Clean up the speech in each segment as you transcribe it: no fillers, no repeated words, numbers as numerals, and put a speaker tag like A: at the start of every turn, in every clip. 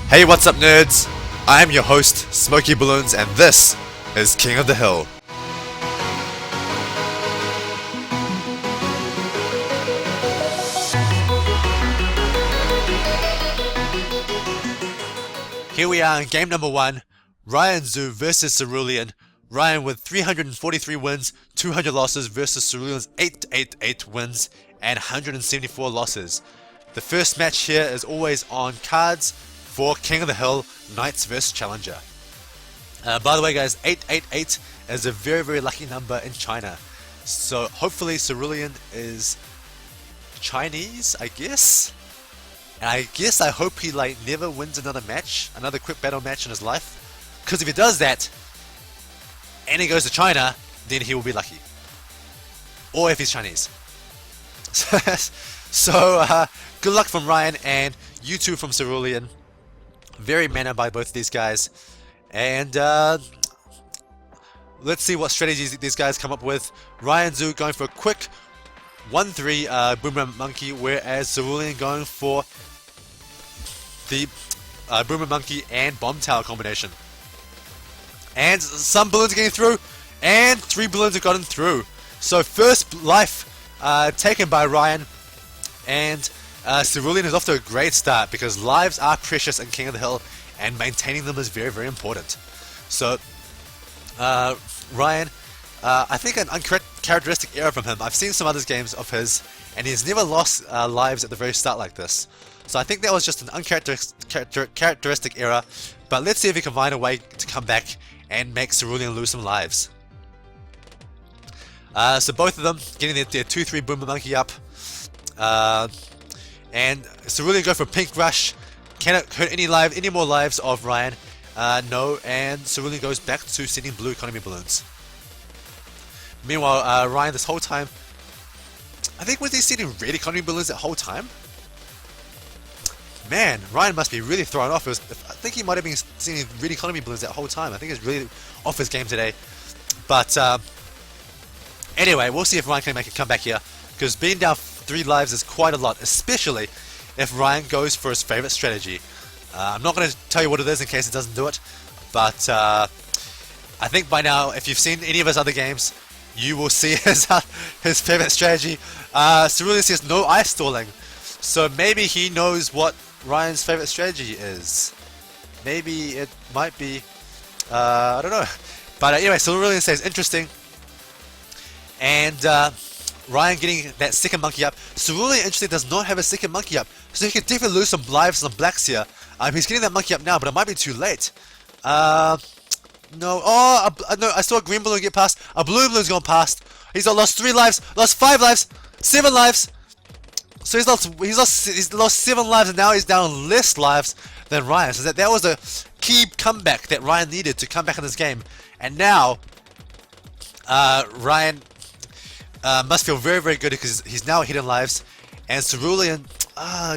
A: Hey, what's up, nerds? I am your host, Smoky Bloons, and this is King of the Hill. Here we are in game number 1, Ryan Zhu versus Cerulean. Ryan with 343 wins, 200 losses versus Cerulean's 888 wins and 174 losses. The first match here is always on cards for King of the Hill, Knights vs Challenger. By the way, guys, 888 is a very, very lucky number in China. So hopefully Cerulean is Chinese, I guess. And I hope he never wins another match, another quick battle match in his life. Because if he does that, and he goes to China, then he will be lucky. Or if he's Chinese. So, good luck from Ryan, and you too from Cerulean. Very manner by both of these guys. And let's see what strategies these guys come up with. Ryan Zhu going for a quick 1-3 Boomer Monkey, whereas Cerulean going for the Boomer Monkey and Bomb Tower combination. And some balloons are getting through, and 3 balloons have gotten through. So first life taken by Ryan, and Cerulean is off to a great start because lives are precious in King of the Hill, and maintaining them is very, very important. So Ryan, I think an uncharacteristic error from him. I've seen some other games of his, and he's never lost lives at the very start like this. So I think that was just an uncharacteristic error. But let's see if he can find a way to come back and make Cerulean lose some lives. So both of them getting their 2-3 Boomer Monkey up. And Cerulean go for Pink Rush. Can it hurt any more lives of Ryan? No, and Cerulean goes back to sending blue economy balloons. Meanwhile, Ryan this whole time, I think, was he sending red economy balloons that whole time? Man, Ryan must be really thrown off. I think he might have been sending red economy balloons that whole time. I think he's really off his game today. But anyway, we'll see if Ryan can make a comeback here, because being down 3 lives is quite a lot, especially if Ryan goes for his favorite strategy. I'm not going to tell you what it is in case it doesn't do it, but I think by now, if you've seen any of his other games, you will see his favorite strategy. Cerulean says no ice stalling, so maybe he knows what Ryan's favorite strategy is. Maybe it might be, I don't know. But anyway, Cerulean says interesting, and Ryan getting that second monkey up. Cerulean actually does not have a second monkey up, so he can definitely lose some lives on blacks here. He's getting that monkey up now, but it might be too late. No. Oh, no, I saw a green balloon get past. A blue balloon's gone past. He's lost 3 lives, lost 5 lives, 7 lives. So he's lost 7 lives, and now he's down less lives than Ryan. So that was a key comeback that Ryan needed to come back in this game. And now, Ryan must feel very, very good because he's now ahead in lives, and Cerulean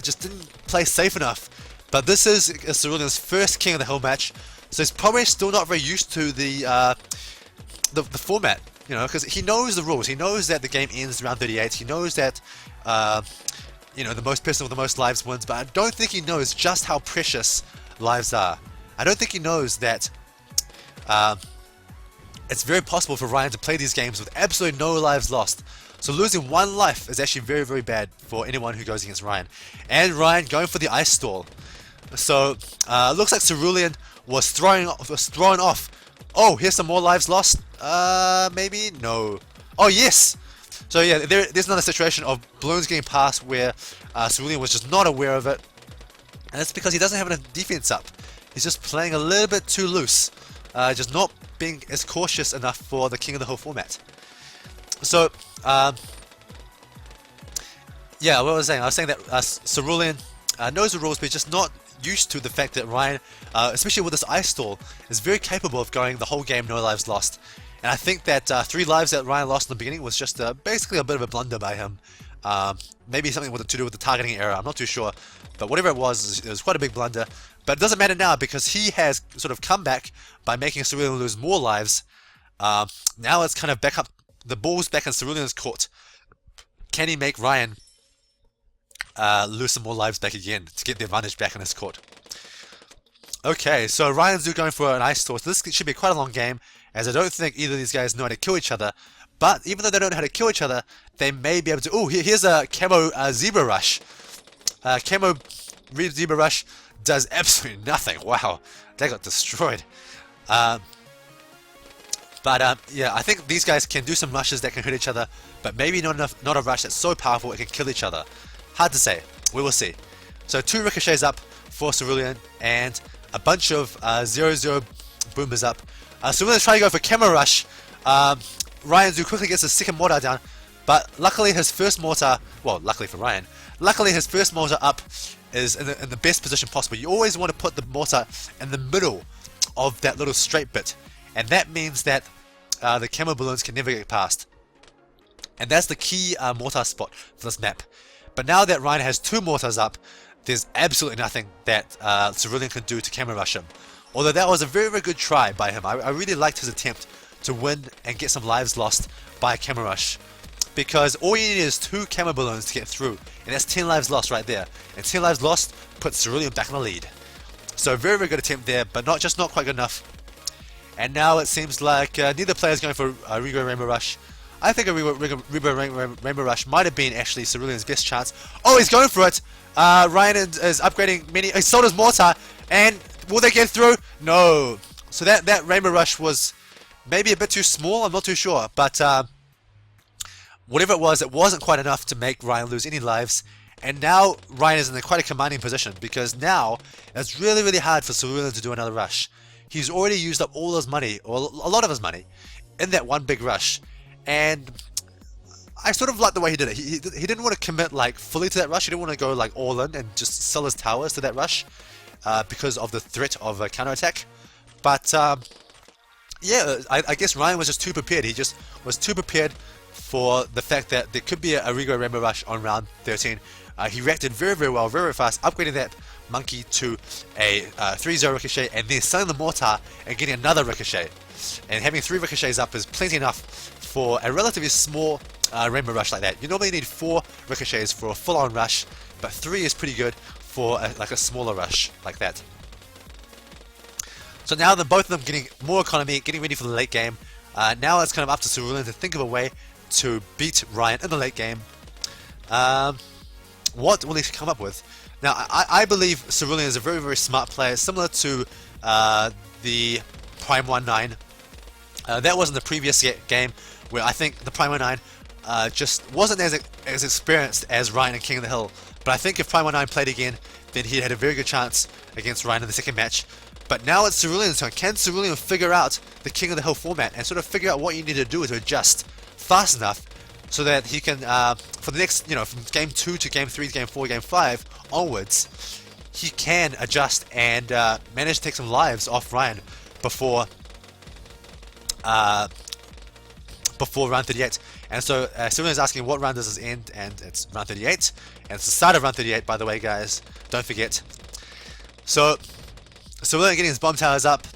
A: just didn't play safe enough. But this is Cerulean's first King of the Hill match, so he's probably still not very used to the format, you know, because he knows the rules. He knows that the game ends around 38. He knows that you know, the most person with the most lives wins. But I don't think he knows just how precious lives are. I don't think he knows that it's very possible for Ryan to play these games with absolutely no lives lost. So losing 1 life is actually very, very bad for anyone who goes against Ryan. And Ryan going for the ice stall. So looks like Cerulean was thrown off. Oh, here's some more lives lost. Maybe no. Oh yes. So yeah, there's another situation of balloons getting past where Cerulean was just not aware of it, and that's because he doesn't have enough defense up. He's just playing a little bit too loose, just not being as cautious enough for the King of the Hill format. So yeah, what was I saying? I was saying that Cerulean knows the rules, but he's just not used to the fact that Ryan, especially with this ice stall, is very capable of going the whole game no lives lost. And I think that 3 lives that Ryan lost in the beginning was just basically a bit of a blunder by him. Maybe something to do with the targeting error, I'm not too sure. But whatever it was quite a big blunder. But it doesn't matter now because he has sort of come back by making Cerulean lose more lives. Now it's kind of back up, the ball's back in Cerulean's court. Can he make Ryan lose some more lives back again to get the advantage back in his court? Okay, so Ryan and Zoo going for an ice torch. This should be quite a long game, as I don't think either of these guys know how to kill each other. But even though they don't know how to kill each other, they may be able to. Oh, here's a camo zebra rush. Camo zebra rush does absolutely nothing. Wow, they got destroyed. Yeah, I think these guys can do some rushes that can hurt each other, but maybe not a rush that's so powerful it can kill each other. Hard to say. We will see. So 2 ricochets up for Cerulean, and a bunch of 0-0 boomers up. Cerulean's trying to go for camo rush. Ryan Zoo quickly gets his second mortar down, but luckily his first mortar, well, luckily for Ryan, luckily his first mortar up is in the best position possible. You always want to put the mortar in the middle of that little straight bit, and that means that the camo balloons can never get past. And that's the key mortar spot for this map. But now that Ryan has 2 mortars up, there's absolutely nothing that Cerulean can do to camo rush him. Although that was a very, very good try by him. I really liked his attempt to win and get some lives lost by a camo rush. Because all you need is 2 camo balloons to get through, and that's 10 lives lost right there. And 10 lives lost puts Cerulean back in the lead. So very, very good attempt there, but not quite good enough. And now it seems like neither player is going for a Rego Rainbow Rush. I think a Rego Rainbow Rush might have been actually Cerulean's best chance. Oh, he's going for it! Ryan is upgrading many. He sold his mortar, and will they get through? No. So that Rainbow Rush was maybe a bit too small. I'm not too sure, but whatever it wasn't quite enough to make Ryan lose any lives. And now Ryan is in quite a commanding position, because now it's really, really hard for Cerulean to do another rush. He's already used up all his money, or a lot of his money, in that one big rush. And I sort of like the way he did it. He didn't want to commit like fully to that rush. He didn't want to go like all in and just sell his towers to that rush because of the threat of a counterattack. But yeah, I guess Ryan was just too prepared. He just was too prepared for the fact that there could be a Rego Rainbow Rush on round 13. He reacted very, very well, very, very fast, upgrading that monkey to a 3-0 ricochet, and then selling the mortar and getting another ricochet. And having 3 ricochets up is plenty enough for a relatively small Rainbow Rush like that. You normally need 4 ricochets for a full-on rush, but 3 is pretty good for like a smaller rush like that. So now both of them getting more economy, getting ready for the late game. Now it's kind of up to Cerulean to think of a way to beat Ryan in the late game. What will he come up with? Now, I believe Cerulean is a very, very smart player, similar to the Prime 19. That was in the previous game, where I think the Prime 19 just wasn't as experienced as Ryan and King of the Hill. But I think if Prime 19 played again, then he had a very good chance against Ryan in the second match. But now it's Cerulean's turn. Can Cerulean figure out the King of the Hill format and sort of figure out what you need to do to adjust fast enough so that he can, for the next, from game 2 to game 3 to game 4, game 5 onwards, he can adjust and manage to take some lives off Ryan before round 38. And so Cerulean is asking what round does this end, and it's round 38. And it's the start of round 38, by the way, guys. Don't forget. So Cerulean getting his bomb towers up,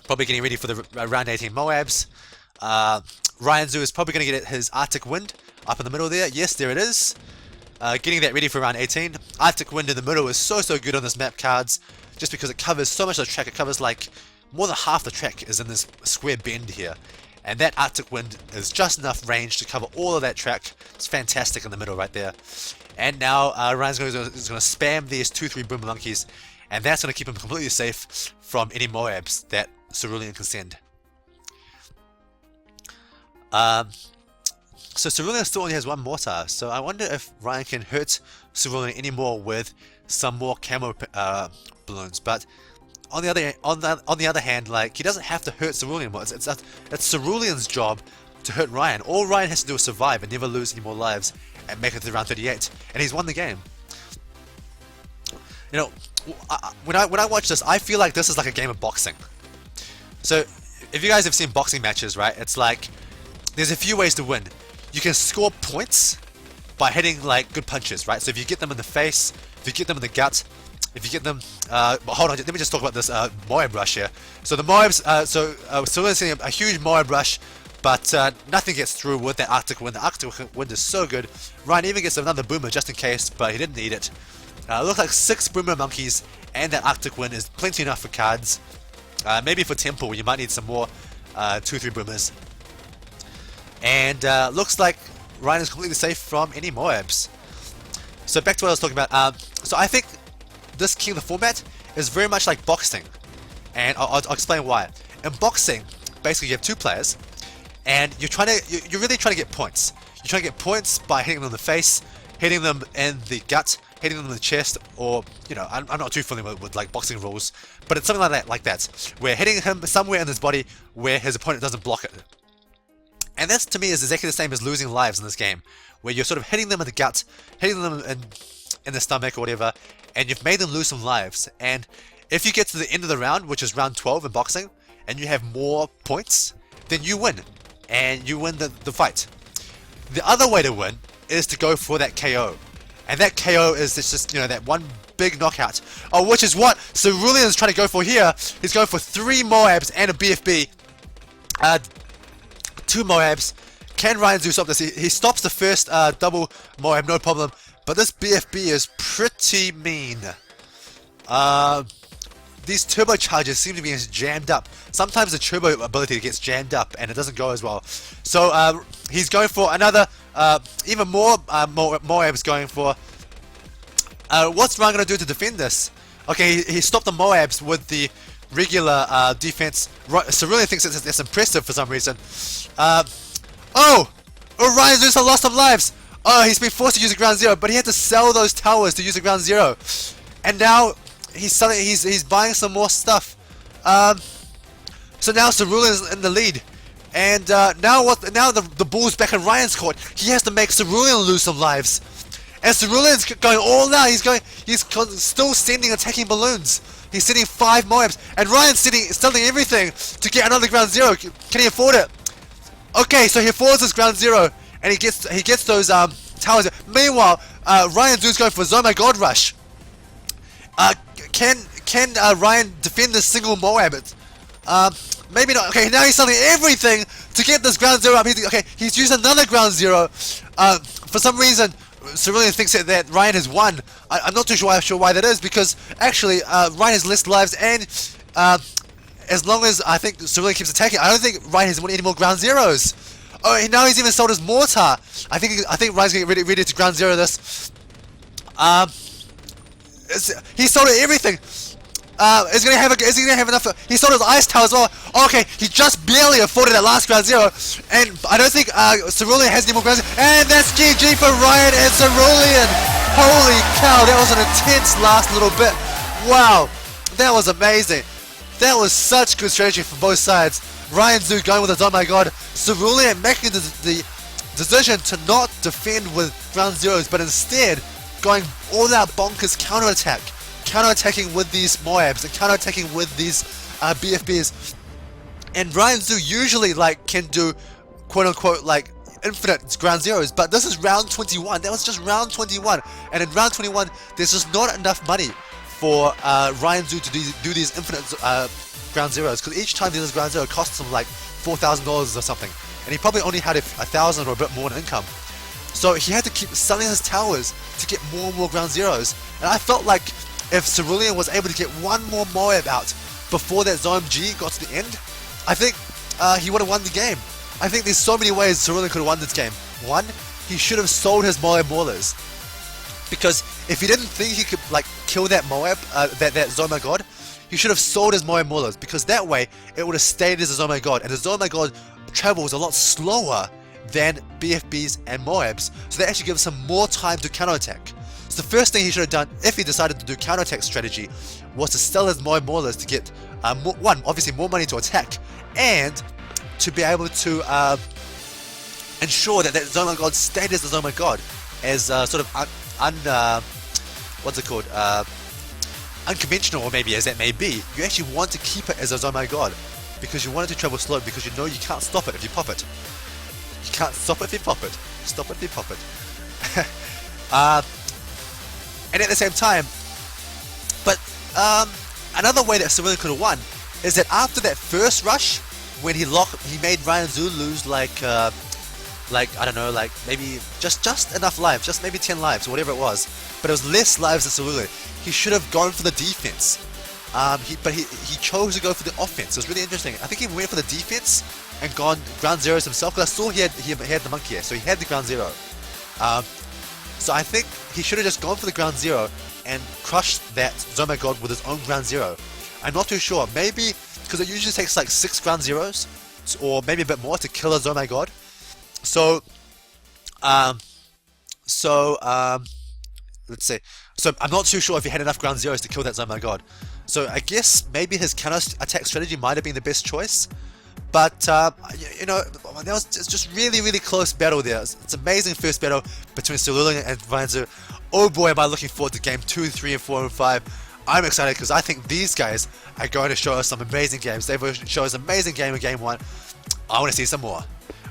A: probably getting ready for the round 18 Moabs. Ryan Zoo is probably going to get his Arctic Wind up in the middle there. Yes, there it is. Getting that ready for round 18. Arctic Wind in the middle is so good on this map cards, just because it covers so much of the track. It covers like more than half the track is in this square bend here. And that Arctic Wind is just enough range to cover all of that track. It's fantastic in the middle right there. And now Ryan's going to spam these 2-3 Boomer Monkeys, and that's going to keep him completely safe from any Moabs that Cerulean can send. So Cerulean still only has 1 mortar, so I wonder if Ryan can hurt Cerulean anymore with some more camo balloons. But on the other hand, like, he doesn't have to hurt Cerulean more. It's Cerulean's job to hurt Ryan. All Ryan has to do is survive and never lose any more lives and make it to round 38, and he's won the game. When I watch this, I feel like this is like a game of boxing. So if you guys have seen boxing matches, right, it's like there's a few ways to win. You can score points by hitting like good punches, right? So if you get them in the face, if you get them in the gut, if you get them, hold on, let me just talk about this Moab rush here. So the Moabs, Cerulean's seeing a huge Moab rush, but nothing gets through with that Arctic Wind. The Arctic Wind is so good. Ryan even gets another Boomer just in case, but he didn't need it. It looked like 6 Boomer Monkeys and that Arctic Wind is plenty enough for cards. Maybe for Temple, you might need some more 2-3 boomers. And looks like Ryan is completely safe from any Moabs. So back to what I was talking about. So I think this King of the format is very much like boxing, and I'll explain why. In boxing, basically you have 2 players, and you're really trying to get points. You're trying to get points by hitting them in the face, hitting them in the gut, hitting them in the chest, or, you know, I'm not too familiar with like boxing rules, but it's something like that, where hitting him somewhere in his body where his opponent doesn't block it. And that to me is exactly the same as losing lives in this game, where you're sort of hitting them in the gut, hitting them in the stomach or whatever, and you've made them lose some lives. And if you get to the end of the round, which is round 12 in boxing, and you have more points, then you win, and you win the fight. The other way to win is to go for that KO. And that KO is just, you know, that one big knockout. Oh, which is what Cerulean is trying to go for here. He's going for 3 Moabs and a BFB. 2 Moabs. Can Ryan Zoo stop this? He stops the first double Moab, no problem. But this BFB is pretty mean. These turbochargers seem to be jammed up. Sometimes the turbo ability gets jammed up and it doesn't go as well. So he's going for another, even more Moabs going for. What's Ryan going to do to defend this? Okay, he stopped the Moabs with the regular defense. Cerulean thinks it's impressive for some reason. Oh, Ryan Zeus lost some lives. Oh, he's been forced to use a ground zero, but he had to sell those towers to use a ground zero. And now he's buying some more stuff. So now Cerulean's in the lead. And now the ball's back in Ryan's court. He has to make Cerulean lose some lives. And Cerulean's going all out. He's still sending attacking balloons. He's sending 5 Moabs, and Ryan's selling everything to get another ground zero. Can he afford it? Okay, so he affords his ground zero, and he gets those towers. Meanwhile, Ryan Zoo's going for Zoma God Rush. Can Ryan defend this single Moab? Maybe not. Okay, now he's selling everything to get this ground zero up. He's used another ground zero. For some reason, Cerulean thinks that Ryan has won. I'm not too sure why that is, because actually Ryan has less lives, and as long as I think Cerulean keeps attacking, I don't think Ryan has won any more ground zeros. Oh, now he's even sold his mortar. I think Ryan's getting ready to ground zero this. He sold everything. Is he gonna have enough? He sold his ice tower as well. Oh, okay, he just barely afforded that last ground zero, and I don't think Cerulean has any more ground zero. And that's GG for Ryan and Cerulean. Holy cow, that was an intense last little bit. Wow, that was amazing. That was such good strategy from both sides. Ryan Zoo going with his oh my god. Cerulean making the decision to not defend with ground zeros, but instead going all out bonkers counterattack. Counter-attacking with these Moabs and counter-attacking with these BFBs. And Ryan Zoo usually can do quote-unquote infinite ground zeros, but this is round 21. That was just round 21, and in round 21 there's just not enough money for Ryan Zoo to do these infinite ground zeros, because each time he does ground zero costs him like $4,000 or something, and he probably only had 1,000 or a bit more in income. So he had to keep selling his towers to get more and more ground zeros, and I felt like if Cerulean was able to get one more Moab out before that Zone G got to the end, I think he would have won the game. I think there's so many ways Cerulean could have won this game. One, he should have sold his Moab Maulers, because if he didn't think he could kill that Moab, that Zoma God, he should have sold his Moab Maulers, because that way it would have stayed as a Zoma God, and the Zoma God travels a lot slower than BFBs and Moabs, so that actually gives him more time to counterattack. So the first thing he should have done, if he decided to do counterattack strategy, was to sell his Moab Maulers to get obviously more money to attack, and to be able to ensure that Zoma God stayed as the Zoma God, as sort of unconventional, or maybe as that may be. You actually want to keep it as a Zoma God, because you want it to travel slow, because you know you can't stop it if you pop it. You can't stop it if you pop it. Stop it if you pop it. And at the same time, but another way that Cerulean could have won is that after that first rush, when he made Ryan Zoo lose like, I don't know, like maybe just enough lives, just maybe 10 lives, or whatever it was. But it was less lives than Cerulean. He should have gone for the defense. But he chose to go for the offense. It was really interesting. I think he went for the defense and gone ground zeros himself, because I saw he had the monkey here, so he had the ground zero. So I think he should have just gone for the ground zero and crushed that Zoma God with his own ground zero. I'm not too sure. Maybe because it usually takes like 6 ground zeros, or maybe a bit more, to kill a Zoma God. So let's see. So I'm not too sure if he had enough ground zeros to kill that Zoma God. So I guess maybe his counter attack strategy might have been the best choice. But, you know, that was just really close battle there. It's an amazing first battle between Cerulean and Ryanzu. Oh boy, am I looking forward to game 2, 3, and 4, and 5. I'm excited because I think these guys are going to show us some amazing games. They've shown us an amazing game in game 1. I want to see some more.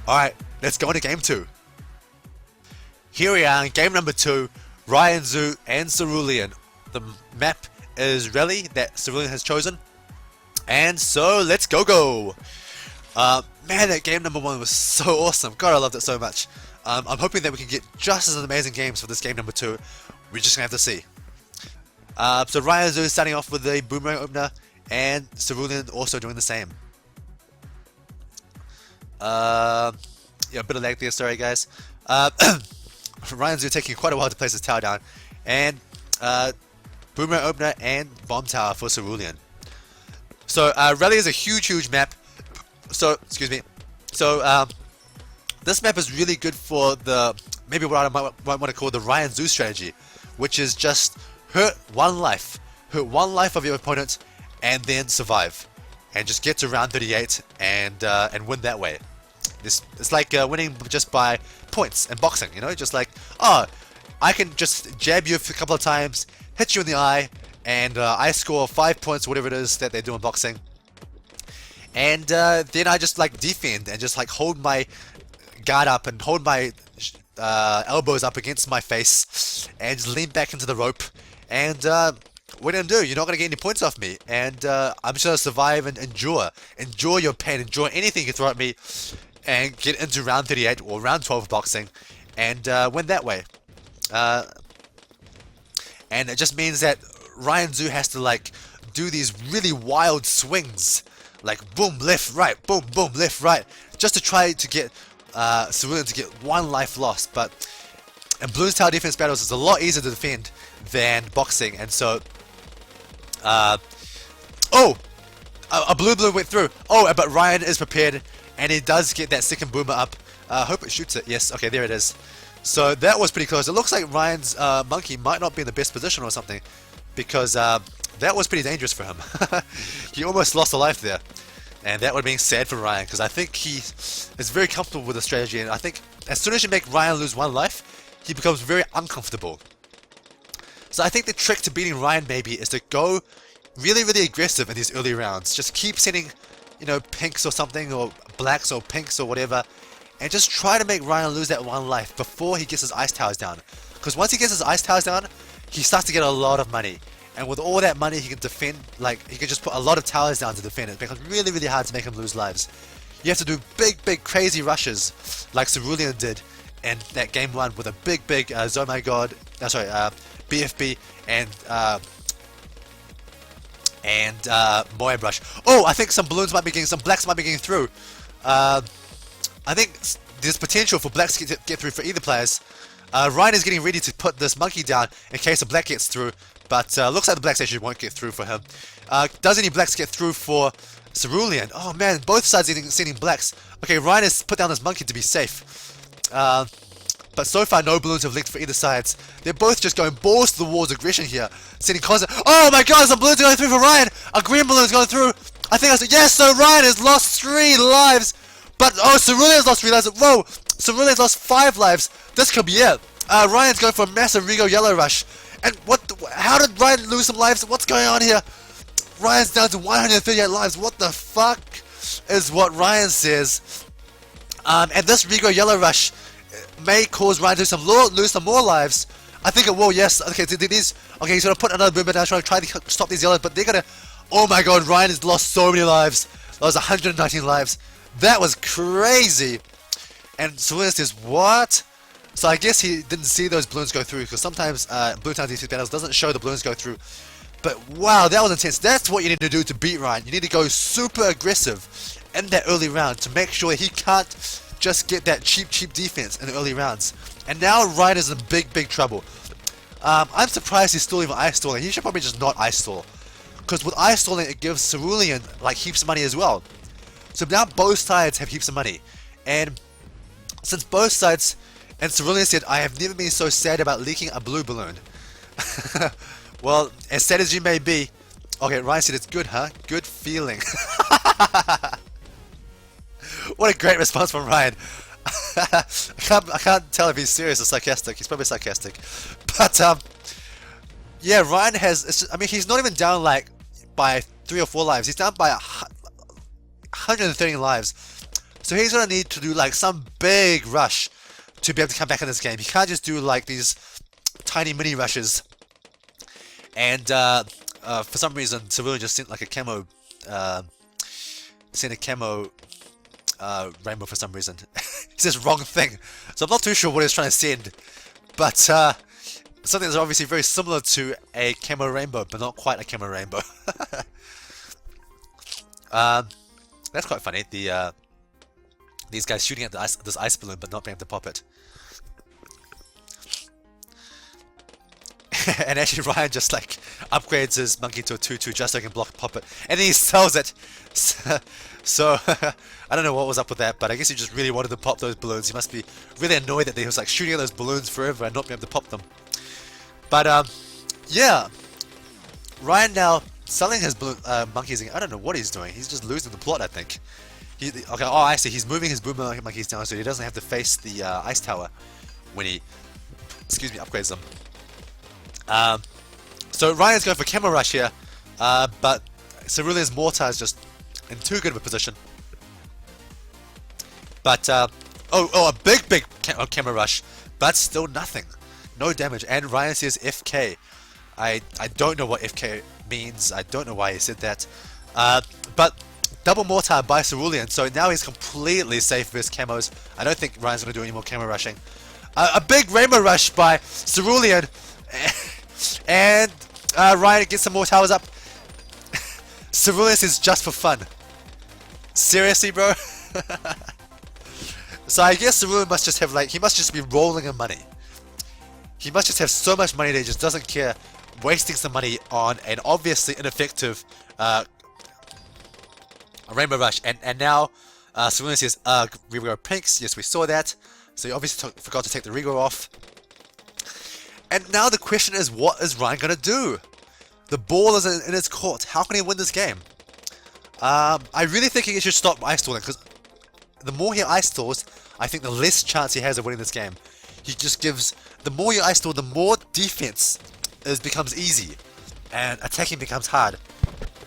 A: Alright, let's go into game 2. Here we are in game number 2, Ryanzu and Cerulean. The map is Rally that Cerulean has chosen. And so, let's go! Man, that game number 1 was so awesome. God, I loved it so much. I'm hoping that we can get just as amazing games for this game number 2. We're just gonna have to see. So Ryanzu is starting off with the boomerang opener, and Cerulean also doing the same. Yeah, a bit of lag there, sorry guys. Ryanzu taking quite a while to place his tower down, and boomerang opener and bomb tower for Cerulean. So Rally is a huge map. So, excuse me. So, this map is really good for the, maybe what I might want to call the Ryanzu strategy, which is just hurt one life of your opponent, and then survive, and just get to round 38 and win that way. It's like winning just by points and boxing, you know, just like, oh, I can just jab you a couple of times, hit you in the eye, and I score 5 points, whatever it is that they do in boxing. And then I just like defend and just like hold my guard up and hold my elbows up against my face and just lean back into the rope. And what are you gonna do? You're not gonna get any points off me. And I'm just gonna survive and endure your pain, endure anything you throw at me, and get into round 38 or round 12 of boxing, and win that way. And it just means that Ryanzu has to like do these really wild swings. Like boom, left, right, boom, left, right, just to try to get Cerulean to get 1 life lost. But in Bloons TD Defense Battles, it's a lot easier to defend than boxing, and so oh, a blue went through. Oh, but Ryan is prepared, and he does get that second boomer up. I hope it shoots it. Yes, okay, there it is. So that was pretty close. It looks like Ryan's monkey might not be in the best position or something, because that was pretty dangerous for him. He almost lost a life there. And that would have been sad for Ryan, because I think he is very comfortable with the strategy. And I think as soon as you make Ryan lose 1 life, he becomes very uncomfortable. So I think the trick to beating Ryan maybe is to go really aggressive in these early rounds. Just keep sending, you know, pinks or something, or blacks or pinks or whatever. And just try to make Ryan lose that 1 life before he gets his ice towers down. Because once he gets his ice towers down, he starts to get a lot of money. And with all that money, he can defend, like, he can just put a lot of towers down to defend. It becomes really hard to make him lose lives. You have to do big crazy rushes, like Cerulean did in that game 1 with a big Zoma God, BFB and Moya Brush. Oh, I think some balloons might be getting, some blacks might be getting through. I think there's potential for blacks to get through for either players. Ryan is getting ready to put this monkey down in case a black gets through. But looks like the blacks actually won't get through for him. Does any blacks get through for Cerulean? Oh man, both sides are sending blacks. Okay, Ryan has put down his monkey to be safe. But so far no balloons have leaked for either sides. They're both just going balls to the walls aggression here. Sending constant. Oh my god, some balloons are going through for Ryan! A green balloon is going through! I think I said yes, so Ryan has lost 3 lives! But oh, Cerulean's lost 3 lives. Whoa! Cerulean's lost 5 lives. This could be it. Ryan's going for a massive Rigo Yellow Rush. And how did Ryan lose some lives? What's going on here? Ryan's down to 138 lives. What the fuck is what Ryan says? And this Rigo Yellow Rush may cause Ryan to lose some more lives. I think it will, yes. Okay, okay, he's going to put another boomer down, try to stop these yellows, but they're going to... Oh my god, Ryan has lost so many lives. That was 119 lives. That was crazy. And Cerulean says, what? So I guess he didn't see those balloons go through, because sometimes Bloons TD Battles doesn't show the balloons go through. But wow, that was intense. That's what you need to do to beat Ryan. You need to go super aggressive in that early round to make sure he can't just get that cheap defense in the early rounds. And now Ryan is in big trouble. I'm surprised he's still even ice stalling. He should probably just not ice stall, because with ice stalling it gives Cerulean like heaps of money as well. So now both sides have heaps of money, and since both sides, and Cerulean said, I have never been so sad about leaking a blue balloon. Well, as sad as you may be, okay, Ryan said it's good, huh? Good feeling. What a great response from Ryan. I can't tell if he's serious or sarcastic. He's probably sarcastic. But yeah, Ryan has. I mean, he's not even down like by 3 or 4 lives. He's down by 130 lives. So he's gonna need to do like some big rush to be able to come back in this game. He can't just do like these tiny mini rushes. And for some reason, Cerulean just sent like a camo, rainbow for some reason. He says wrong thing, so I'm not too sure what he's trying to send. But something that's obviously very similar to a camo rainbow, but not quite a camo rainbow. That's quite funny. These guys shooting at this ice balloon, but not being able to pop it. And actually Ryan just like upgrades his monkey to a 2-2 just so he can pop it, and then he sells it. So I don't know what was up with that, but I guess he just really wanted to pop those balloons. He must be really annoyed that he was like shooting at those balloons forever and not being able to pop them. But yeah, Ryan now selling his balloon monkeys. I don't know what he's doing. He's just losing the plot, I think. Okay, oh I see. He's moving his boom monkeys down so he doesn't have to face the ice tower when he, upgrades them. So Ryan's going for camera rush here, but Cerulean's mortar is just in too good of a position. But a big camera rush, but still nothing, no damage. And Ryan says FK. I don't know what FK means. I don't know why he said that. But double mortar by Cerulean, so now he's completely safe versus camos. I don't think Ryan's going to do any more camera rushing. A big rainbow rush by Cerulean. And Ryan gets some more towers up. Cerulean says just for fun. Seriously, bro? So I guess Cerulean must just have like, he must just be rolling in money. He must just have so much money that he just doesn't care wasting some money on an obviously ineffective rainbow rush. And now Cerulean says, reroll pinks. Yes, we saw that. So he obviously forgot to take the reroll off. And now the question is, what is Ryan going to do? The ball is in his court. How can he win this game? I really think he should stop ice stalling, because the more he ice stalls, I think the less chance he has of winning this game. He just gives, the more you ice stall, the more defense becomes easy, and attacking becomes hard.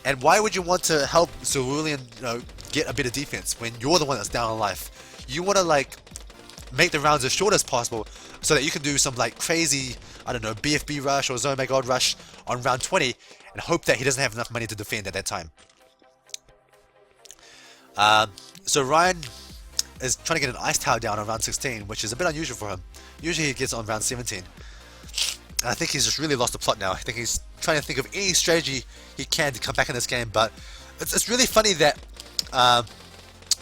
A: And why would you want to help Cerulean, get a bit of defense when you're the one that's down on life? You want to like make the rounds as short as possible, so that you can do some like crazy, I don't know, BFB rush or Zone by God rush on round 20 and hope that he doesn't have enough money to defend at that time. So Ryan is trying to get an ice tower down on round 16, which is a bit unusual for him. Usually he gets on round 17. And I think he's just really lost the plot now. I think he's trying to think of any strategy he can to come back in this game, but it's really funny that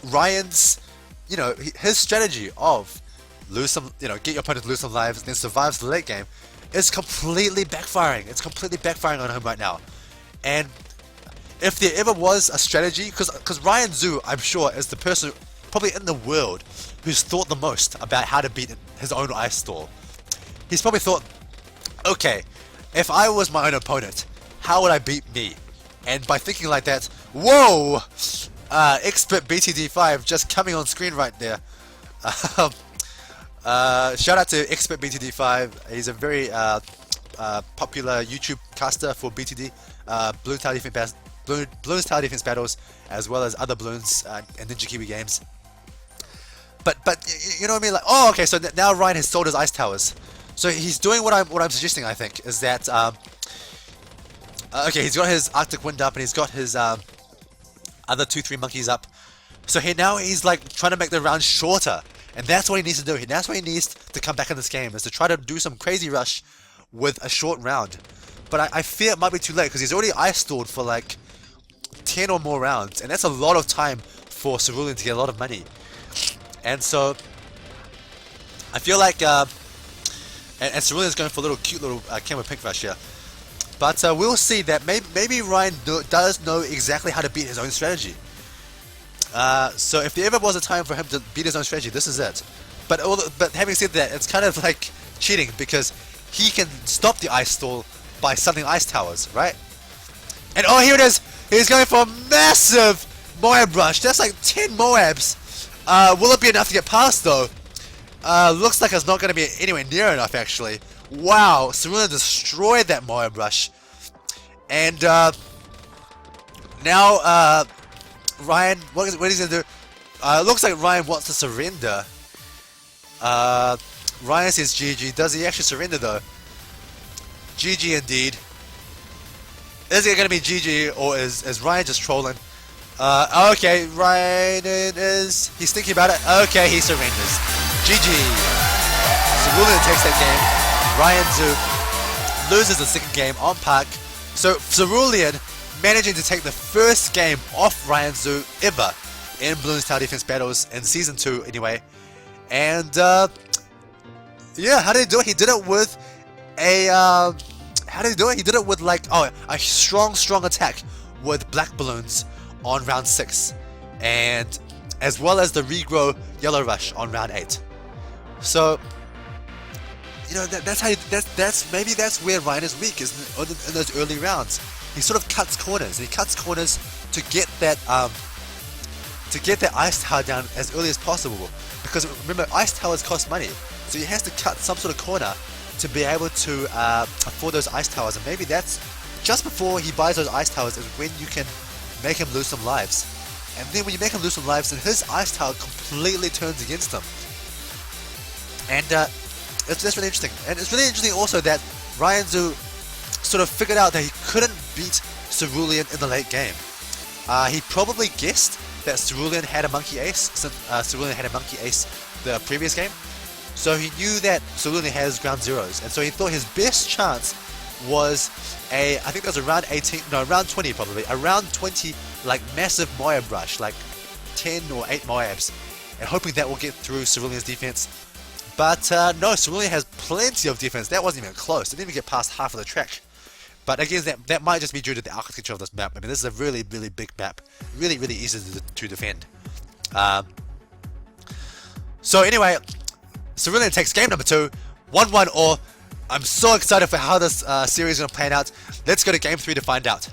A: Ryan's, his strategy of lose some, get your opponent to lose some lives, then survives the late game, is completely backfiring. It's completely backfiring on him right now. And if there ever was a strategy, because Ryan Zhu, I'm sure, is the person probably in the world who's thought the most about how to beat his own ice stall. He's probably thought, okay, if I was my own opponent, how would I beat me? And by thinking like that, whoa! Expert BTD5 just coming on screen right there. Shout out to Expert BTD5. He's a very popular YouTube caster for BTD, Bloons TD Defense Battles, as well as other Bloons and Ninja Kiwi games. But you know what I mean? Like, oh, okay. So now Ryan has sold his ice towers. So he's doing what I'm suggesting. I think is that okay. He's got his Arctic Wind up, and he's got his other 2-3 monkeys up. So he's like trying to make the round shorter And that's what he needs to do. That's what he needs to come back in this game, is to try to do some crazy rush with a short round. But I fear it might be too late, because he's already ice stalled for like 10 or more rounds, and that's a lot of time for Cerulean to get a lot of money. And so I feel like and Cerulean's going for a little cute little camo pink rush here. But we'll see that maybe Ryan does know exactly how to beat his own strategy. So if there ever was a time for him to beat his own strategy, this is it. But having said that, it's kind of like cheating, because he can stop the ice stall by stunning ice towers, right? And oh, here it is! He's going for a massive Moab rush. That's like 10 Moabs. Will it be enough to get past though? Looks like it's not going to be anywhere near enough actually. Wow, Cerulean destroyed that Moab rush. And now Ryan, what is he going to do? It looks like Ryan wants to surrender. Ryan says GG. Does he actually surrender though? GG indeed. Is it going to be GG, or is Ryan just trolling? Okay, Ryan he's thinking about it. Okay, he surrenders. GG. Cerulean takes that game. Ryan Zoo loses the second game on Park. So Cerulean managing to take the first game off Ryan Zoo ever in Bloons TD Battles in Season 2 anyway. And yeah, how did he do it? He did it with a how did he do it? He did it with like a strong attack with black balloons on round 6, and as well as the regrow yellow rush on round 8. So you know that's how maybe that's where Ryan is weak, is in those early rounds. He sort of cuts corners, and he cuts corners to get that ice tower down as early as possible. Because remember, ice towers cost money, so he has to cut some sort of corner to be able to afford those ice towers. And maybe that's just before he buys those ice towers is when you can make him lose some lives. And then when you make him lose some lives, then his ice tower completely turns against him. And that's really interesting. And it's really interesting also that Ryan Zoo sort of figured out that he couldn't beat Cerulean in the late game. He probably guessed that Cerulean had a monkey ace, since Cerulean had a monkey ace the previous game. So he knew that Cerulean has ground zeros, and so he thought his best chance was I think that was around 18, no, around 20 probably, around 20 like massive Moab rush, like 10 or 8 Moabs, and hoping that will get through Cerulean's defense. But no, Cerulean has plenty of defense. That wasn't even close. It didn't even get past half of the track. But again, that might just be due to the architecture of this map. I mean, this is a really big map. Really easy to defend. So anyway, Cerulean takes game number 2, 1-1 all. I'm so excited for how this series is going to play out. Let's go to game 3 to find out.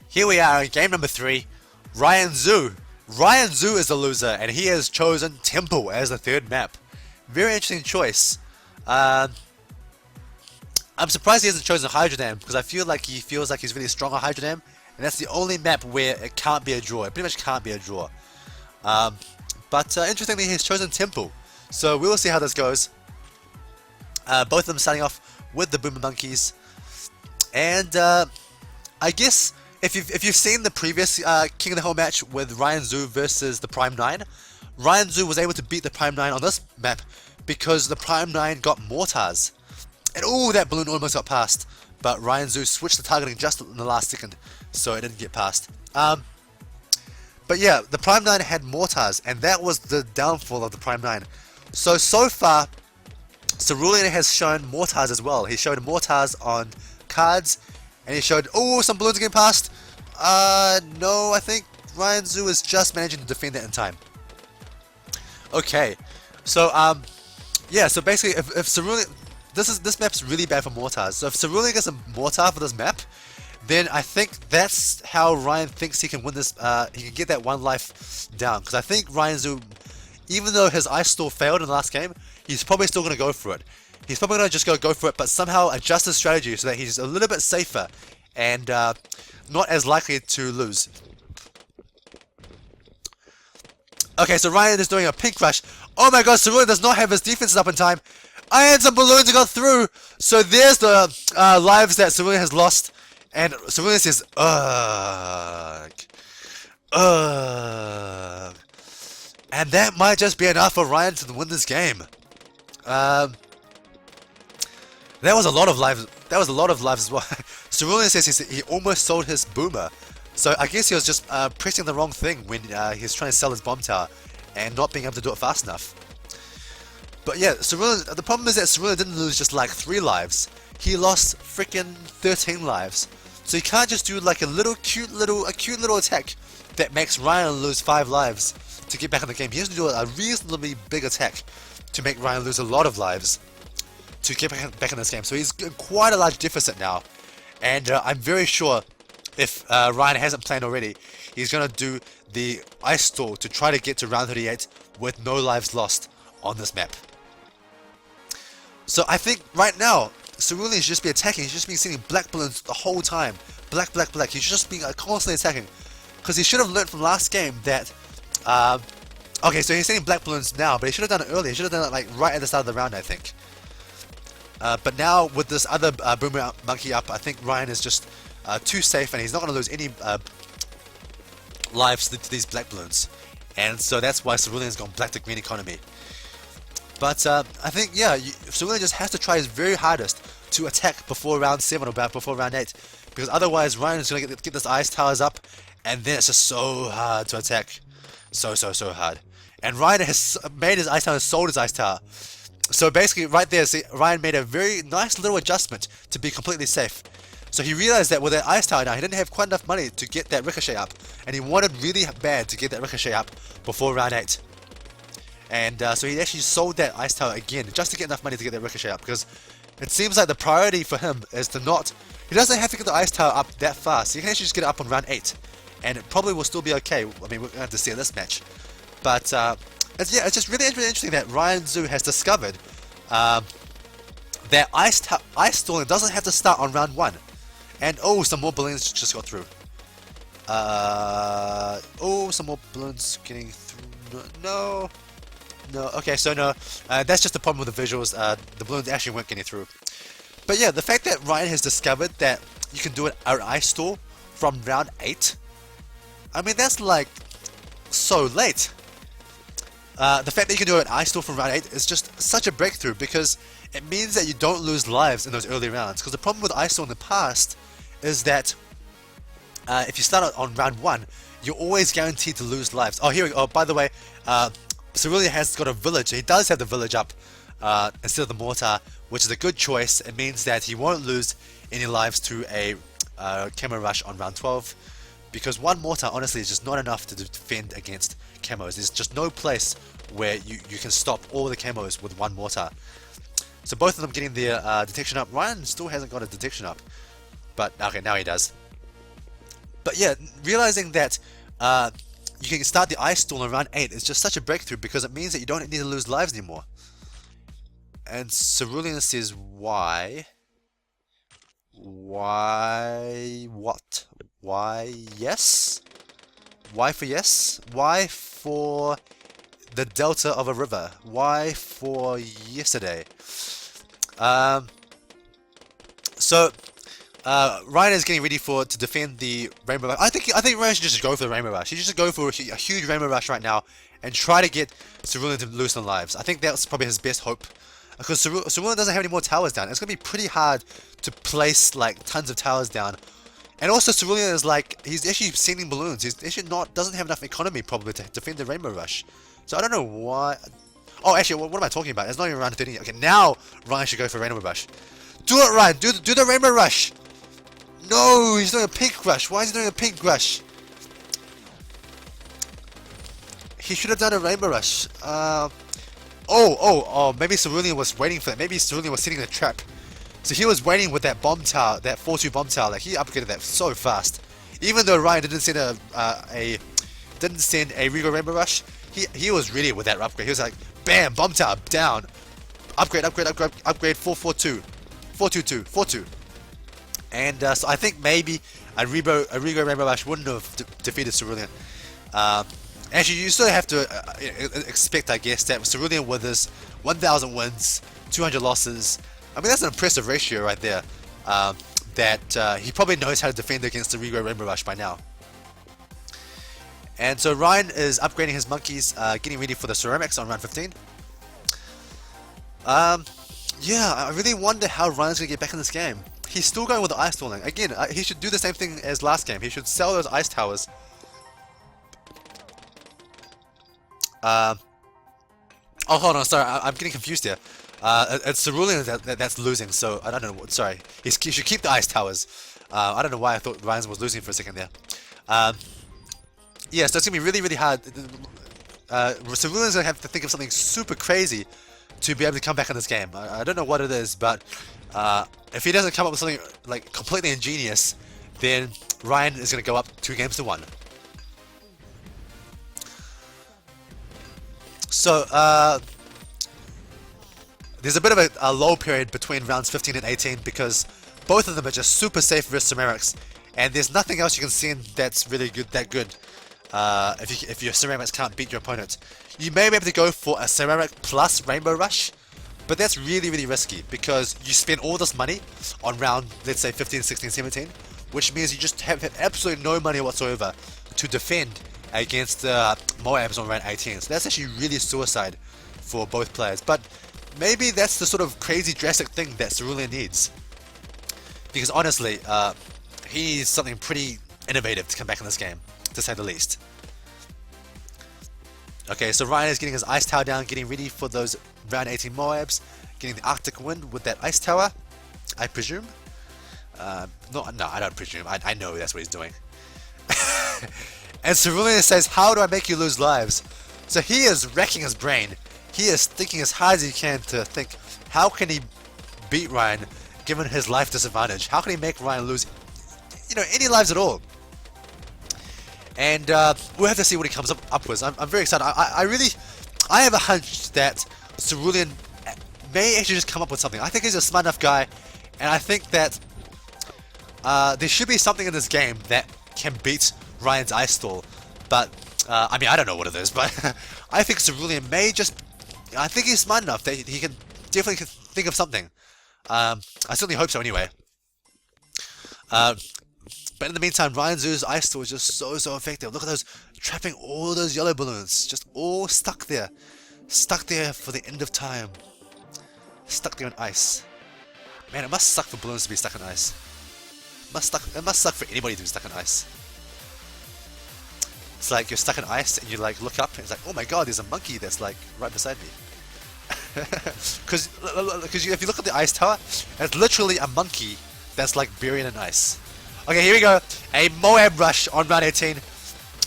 A: Here we are in game number 3. Ryan Zoo. Ryan Zoo is the loser, and he has chosen Temple as the third map. Very interesting choice. I'm surprised he hasn't chosen Hydrodam, because I feel like he feels like he's really strong on Hydrodam, and that's the only map where it can't be a draw. It pretty much can't be a draw. But interestingly, he's chosen Temple. So we will see how this goes. Both of them starting off with the Boomer Monkeys. And I guess if you've seen the previous King of the Hill match with Ryan Zoo versus the Prime 9, Ryan Zoo was able to beat the Prime 9 on this map because the Prime 9 got Mortars. And oh, that balloon almost got past. But Ryan Zoo switched the targeting just in the last second, so it didn't get past. But yeah, the Prime 9 had Mortars, and that was the downfall of the Prime 9. So far, Cerulean has shown Mortars as well. He showed Mortars on cards, and he showed, oh, some balloons getting past. No, I think Ryan Zoo is just managing to defend that in time. Okay, so yeah, so basically, if Cerulean, this map's really bad for Mortars. So if Cerulean gets a Mortar for this map, then I think that's how Ryan thinks he can win this. He can get that one life down, because I think Ryan Zoo, even though his ice stall failed in the last game, he's probably still going to go for it. He's probably going to just go for it, but somehow adjust his strategy so that he's a little bit safer and not as likely to lose. Okay, so Ryan is doing a pink rush. Oh my god, Cerulean does not have his defenses up in time. I had some balloons that got through. So there's the lives that Cerulean has lost. And Cerulean says, ugh. And that might just be enough for Ryan to win this game. That was a lot of lives. That was a lot of lives as well. Cerulean says he almost sold his boomer. So I guess he was just pressing the wrong thing when he was trying to sell his bomb tower and not being able to do it fast enough. But yeah, Cerulean, the problem is that Cerulean didn't lose just like 3 lives. He lost freaking 13 lives. So you can't just do like a cute little attack that makes Ryan lose 5 lives to get back in the game. He has to do a reasonably big attack to make Ryan lose a lot of lives to get back in this game. So he's in quite a large deficit now. And I'm very sure if Ryan hasn't planned already, he's going to do the ice stall to try to get to round 38 with no lives lost on this map. So I think right now, Cerulean should just be attacking. He's just been sending black balloons the whole time. Black. He's just been constantly attacking. Because he should have learned from last game that... okay, so he's sending black balloons now, but he should have done it earlier. He should have done it like right at the start of the round, I think. But now with this other boomer monkey up, I think Ryan is just too safe and he's not going to lose any lives to these black balloons. And so that's why Cerulean's gone black to green economy. But I think, yeah, Cerulean just has to try his very hardest to attack before round 7 or before round 8. Because otherwise Ryan is going to get this ice towers up and then it's just so hard to attack. So hard. And Ryan has made his ice tower and sold his ice tower. So basically right there, see, Ryan made a very nice little adjustment to be completely safe. So he realized that with that ice tower now, he didn't have quite enough money to get that ricochet up. And he wanted really bad to get that ricochet up before round 8. And so he actually sold that ice tower again, just to get enough money to get that ricochet up. Because it seems like the priority for him is to not... He doesn't have to get the ice tower up that fast. He can actually just get it up on round 8. And it probably will still be okay. I mean, we're going to have to see in this match. But, it's just really interesting that Ryan Zoo has discovered that ice stalling doesn't have to start on round 1. And, oh, some more balloons just got through. Oh, some more balloons getting through. No. Okay, so no. That's just the problem with the visuals. The balloons actually weren't getting through. But yeah, the fact that Ryan has discovered that you can do an ice stall from round 8. I mean, that's like so late. The fact that you can do an ice stall from round 8 is just such a breakthrough because it means that you don't lose lives in those early rounds. Because the problem with ice stall in the past is that if you start on round 1, you're always guaranteed to lose lives. Oh, here we go. Oh, by the way, Cerulean has got a village. He does have the village up instead of the mortar, which is a good choice. It means that he won't lose any lives to a camo rush on round 12. Because one mortar, honestly, is just not enough to defend against camos. There's just no place where you can stop all the camos with one mortar. So both of them getting their detection up. Ryan still hasn't got a detection up. But, okay, now he does. But yeah, realizing that you can start the ice stall on round 8 is just such a breakthrough because it means that you don't need to lose lives anymore. And Cerulean says, why? Why what? Why yes? Why for yes? Why for the delta of a river? Why for yesterday? So Ryan is getting ready to defend the Rainbow Rush. I think Ryan should just go for the Rainbow Rush. He should just go for a huge Rainbow Rush right now and try to get Cerulean to lose some lives. I think that's probably his best hope. Because Cerulean doesn't have any more towers down. It's going to be pretty hard to place like tons of towers down. And also Cerulean is like, he's actually sending balloons. He's actually doesn't have enough economy probably to defend the Rainbow Rush. So I don't know why. Oh, actually, what am I talking about? It's not even round 13 yet. Okay, now Ryan should go for Rainbow Rush. Do it, Ryan. Do the Rainbow Rush. No, he's doing a pink rush. Why is he doing a pink rush? He should have done a Rainbow Rush. Oh, maybe Cerulean was waiting for that. Maybe Cerulean was sitting in a trap. So he was waiting with that bomb tower, that 4-2 bomb tower. Like, he upgraded that so fast. Even though Ryan didn't send a Regal Rainbow Rush, he was ready with that upgrade. He was like, bam, bomb tower, down. Upgrade, 4-4-2. 4-2-2, 4-2. And so I think maybe a Regal Rainbow Rush wouldn't have defeated Cerulean. Actually, you still have to expect, I guess, that Cerulean with his 1,000 wins, 200 losses, I mean, that's an impressive ratio right there, that he probably knows how to defend against the Regal Rainbow Rush by now. And so Ryan is upgrading his monkeys, getting ready for the ceramics on round 15. Yeah, I really wonder how Ryan's going to get back in this game. He's still going with the ice stalling. Again, he should do the same thing as last game. He should sell those ice towers. Oh, hold on, sorry, I'm getting confused here. It's Cerulean that's losing, so I don't know. Sorry, he should keep the ice towers. I don't know why I thought Ryan was losing for a second there. Yeah, so it's gonna be really, really hard. Cerulean's gonna have to think of something super crazy to be able to come back in this game. I don't know what it is, but if he doesn't come up with something like completely ingenious, then Ryan is gonna go up 2-1. So, there's a bit of a lull period between rounds 15 and 18 because both of them are just super safe versus ceramics, and there's nothing else you can see in that's really good. If your ceramics can't beat your opponent, you may be able to go for a ceramic plus Rainbow Rush, but that's really, really risky because you spend all this money on round, let's say 15, 16, 17, which means you just have absolutely no money whatsoever to defend against Moabs on round 18. So that's actually really suicide for both players. But maybe that's the sort of crazy drastic thing that Cerulean needs. Because honestly, he needs something pretty innovative to come back in this game, to say the least. Okay, so Ryan is getting his ice tower down, getting ready for those round 18 Moabs, getting the Arctic Wind with that ice tower, I presume. No, I don't presume. I know that's what he's doing. And Cerulean says, how do I make you lose lives? So he is racking his brain. He is thinking as hard as he can to think, how can he beat Ryan given his life disadvantage? How can he make Ryan lose, any lives at all? And we'll have to see what he comes up with. I'm very excited. I have a hunch that Cerulean may actually just come up with something. I think he's a smart enough guy, and I think that there should be something in this game that can beat Ryan's ice stall. But I mean, I don't know what it is, but I think Cerulean may just. I think he's smart enough that he can definitely think of something. I certainly hope so. Anyway. But in the meantime, Ryan Zoo's ice stall is just so effective. Look at those, trapping all those yellow balloons, just all stuck there for the end of time. Stuck there in ice. Man, it must suck for balloons to be stuck in ice. It must suck for anybody to be stuck in ice. It's like you're stuck in ice and you like look up and it's like, oh my god, there's a monkey that's like right beside me. Because if you look at the ice tower, it's literally a monkey that's like buried in ice. Okay, here we go. A Moab rush on round 18.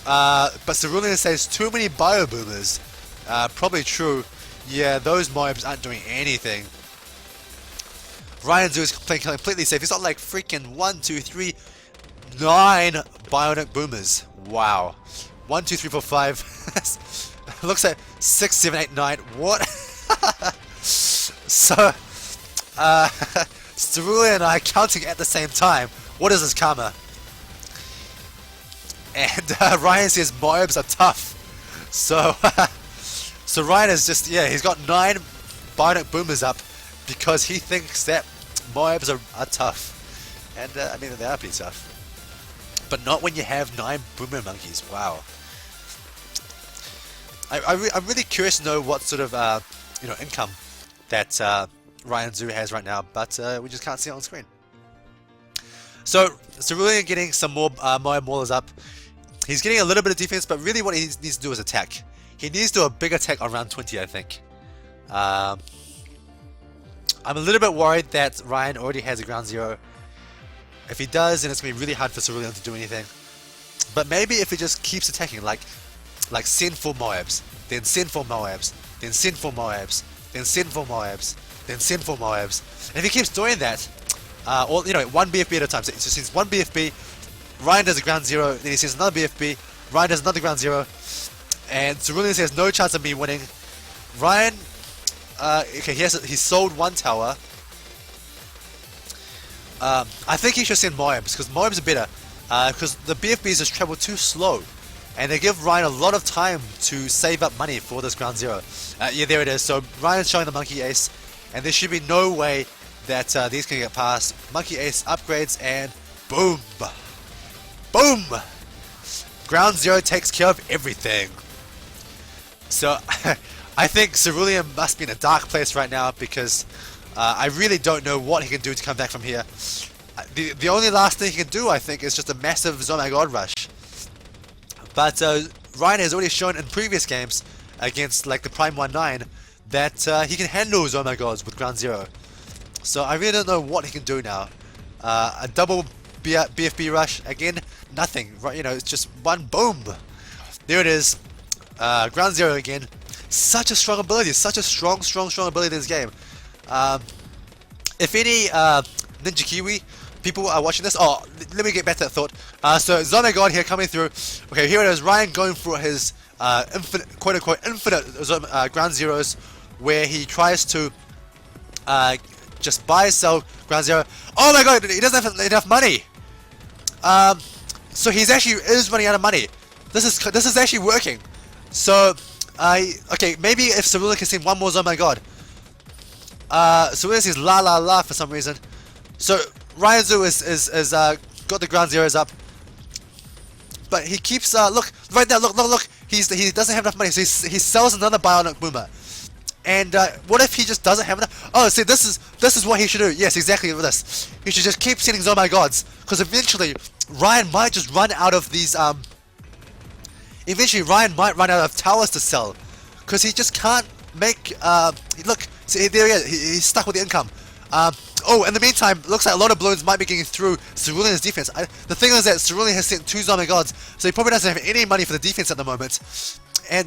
A: But Cerulean says too many bio boomers. Probably true. Yeah, those Moabs aren't doing anything. Ryan Zoo is playing completely safe. He's got like freaking 1, 2, 3, 9 bionic boomers. Wow. 1, 2, 3, 4, 5. Looks like 6, 7, 8, 9. What? So, Cerulean and I counting at the same time. What is this karma? And Ryan says Moabs are tough. So, so Ryan is just, he's got 9 bionic boomers up because he thinks that Moabs are tough. And I mean, they are pretty tough. But not when you have 9 boomer monkeys. Wow. I'm really curious to know what sort of income that Ryan Zoo has right now, but we just can't see it on screen. So Cerulean getting some more Moab Maulers up. He's getting a little bit of defense, but really what he needs to do is attack. He needs to do a big attack on round 20, I think. I'm a little bit worried that Ryan already has a ground 0. If he does, then it's going to be really hard for Cerulean to do anything. But maybe if he just keeps attacking, like send 4 Moabs, then send 4 Moabs, then send 4 Moabs, then send 4 Moabs, then send 4 Moabs. And if he keeps doing that, or one BFB at a time. So he just sends one BFB, Ryan does a ground 0, then he sends another BFB, Ryan does another ground 0, and Cerulean says no chance of me winning. Ryan, okay, he sold 1 tower. I think he should send Moabs because Moabs are better. Because the BFBs just travel too slow, and they give Ryan a lot of time to save up money for this ground 0. Yeah, there it is. So Ryan's showing the monkey ace, and there should be no way that these can get past. Monkey ace upgrades, and boom, boom. Ground Zero takes care of everything. So I think Cerulean must be in a dark place right now because I really don't know what he can do to come back from here. The only last thing he can do, I think, is just a massive Oh My God rush. But Ryan has already shown in previous games against like the Prime 1-9 that he can handle Oh My Gods with Ground Zero. So I really don't know what he can do now. A double BFB rush, again, nothing, right? You know, it's just one boom. There it is. Ground Zero again. Such a strong ability, such a strong ability in this game. If any Ninja Kiwi people are watching this, oh, let me get back to that thought. So Oh My God here coming through. Okay, here it is, Ryan going for his infinite, quote-unquote, infinite Ground Zeros, where he tries to just buy, sell Ground Zero. Oh my God, he doesn't have enough money. So he's actually is running out of money. This is actually working. So okay, maybe if Cerulean can see one more Oh My God. Cerulean sees la la la for some reason. So Ryan Zoo is got the Ground Zeros up, but he keeps look right now. Look. He doesn't have enough money, so he sells another Bionic Boomer. And what if he just doesn't have enough? Oh, see, this is what he should do. Yes, exactly this. He should just keep sending Oh My Gods, because eventually Ryan might just run out of these. Eventually Ryan might run out of towers to sell, because he just can't make. Look, see, there he is. He's stuck with the income. Oh, in the meantime, looks like a lot of balloons might be getting through Cerulean's defense. The thing is that Cerulean has sent 2 Oh My Gods, so he probably doesn't have any money for the defense at the moment.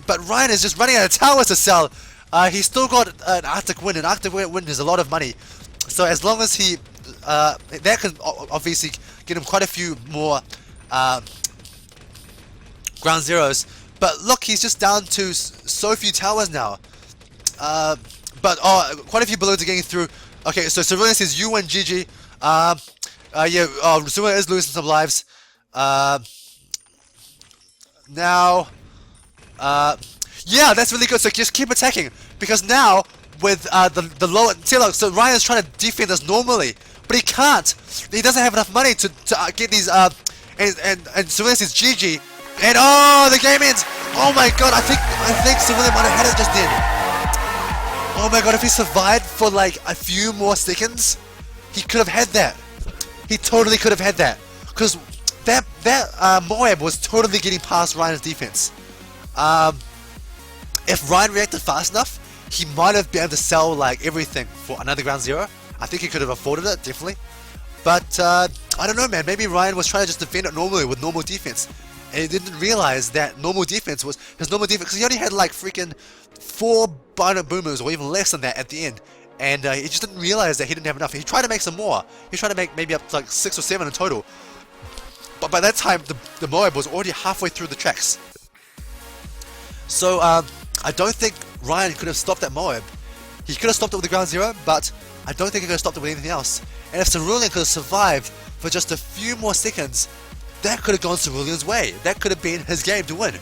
A: But Ryan is just running out of towers to sell. He's still got an Arctic Wind, and Arctic Wind is a lot of money. So as long as he, that can obviously get him quite a few more Ground Zeros. But look, he's just down to so few towers now. But quite a few balloons are getting through. Okay, so Cerulean says you win, GG. Yeah, Cerulean is losing some lives. Now, yeah, that's really good. So just keep attacking, because now with the lower look, so Ryan's trying to defend this normally, but he can't. He doesn't have enough money to get these. And Cerulean says GG, and oh, the game ends. Oh my God, I think Cerulean might have had it just then. Oh my God, if he survived for like a few more seconds, he could have had that. He totally could have had that, because that Moab was totally getting past Ryan's defense. If Ryan reacted fast enough, he might have been able to sell like everything for another Ground Zero. I think he could have afforded it, definitely. But I don't know, man. Maybe Ryan was trying to just defend it normally with normal defense, and he didn't realize that normal defense was his normal defense, because he only had like freaking 4 Bionic Boomers or even less than that at the end, and he just didn't realize that he didn't have enough. He tried to make some more. He tried to make maybe up to like 6 or 7 in total, but by that time the Moab was already halfway through the tracks. So I don't think Ryan could have stopped that Moab. He could have stopped it with the Ground Zero, but I don't think he could have stopped it with anything else. And if Cerulean could have survived for just a few more seconds, that could have gone Cerulean's way. That could have been his game to win.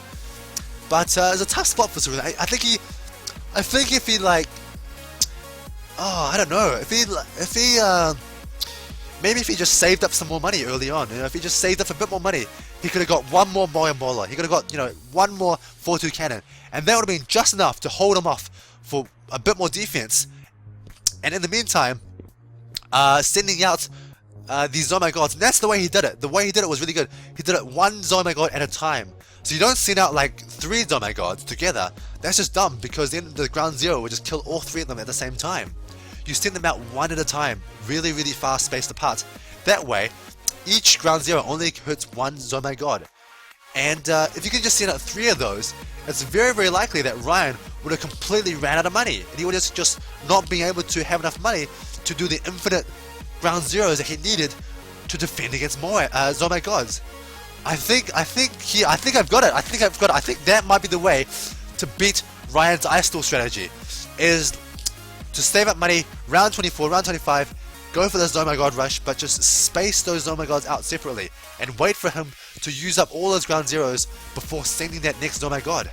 A: But it's a tough spot for Cerulean. I think if he like, oh, I don't know. Maybe if he just saved up some more money early on, you know, if he just saved up a bit more money, he could have got one more Moyan Bowler. He could have got, you know, one more 4-2 cannon, and that would have been just enough to hold him off for a bit more defense. And in the meantime, sending out these Oh My Gods. And that's the way he did it. The way he did it was really good. He did it 1 Oh My God at a time. So you don't send out like 3 Oh My Gods together. That's just dumb, because then the Ground Zero would just kill all 3 of them at the same time. You send them out 1 at a time, really fast spaced apart. That way, each Ground Zero only hits 1 Oh My God. And if you can just send out 3 of those, it's very likely that Ryan would have completely ran out of money, and he would have just not been able to have enough money to do the infinite Ground Zeros that he needed to defend against more Oh My Gods. I think I've got it. I think that might be the way to beat Ryan's Ice Stall strategy, is to save up money round 24, round 25, go for this Oh My God rush, but just space those Oh My Gods out separately and wait for him to use up all those Ground Zeros before sending that next Oh My God.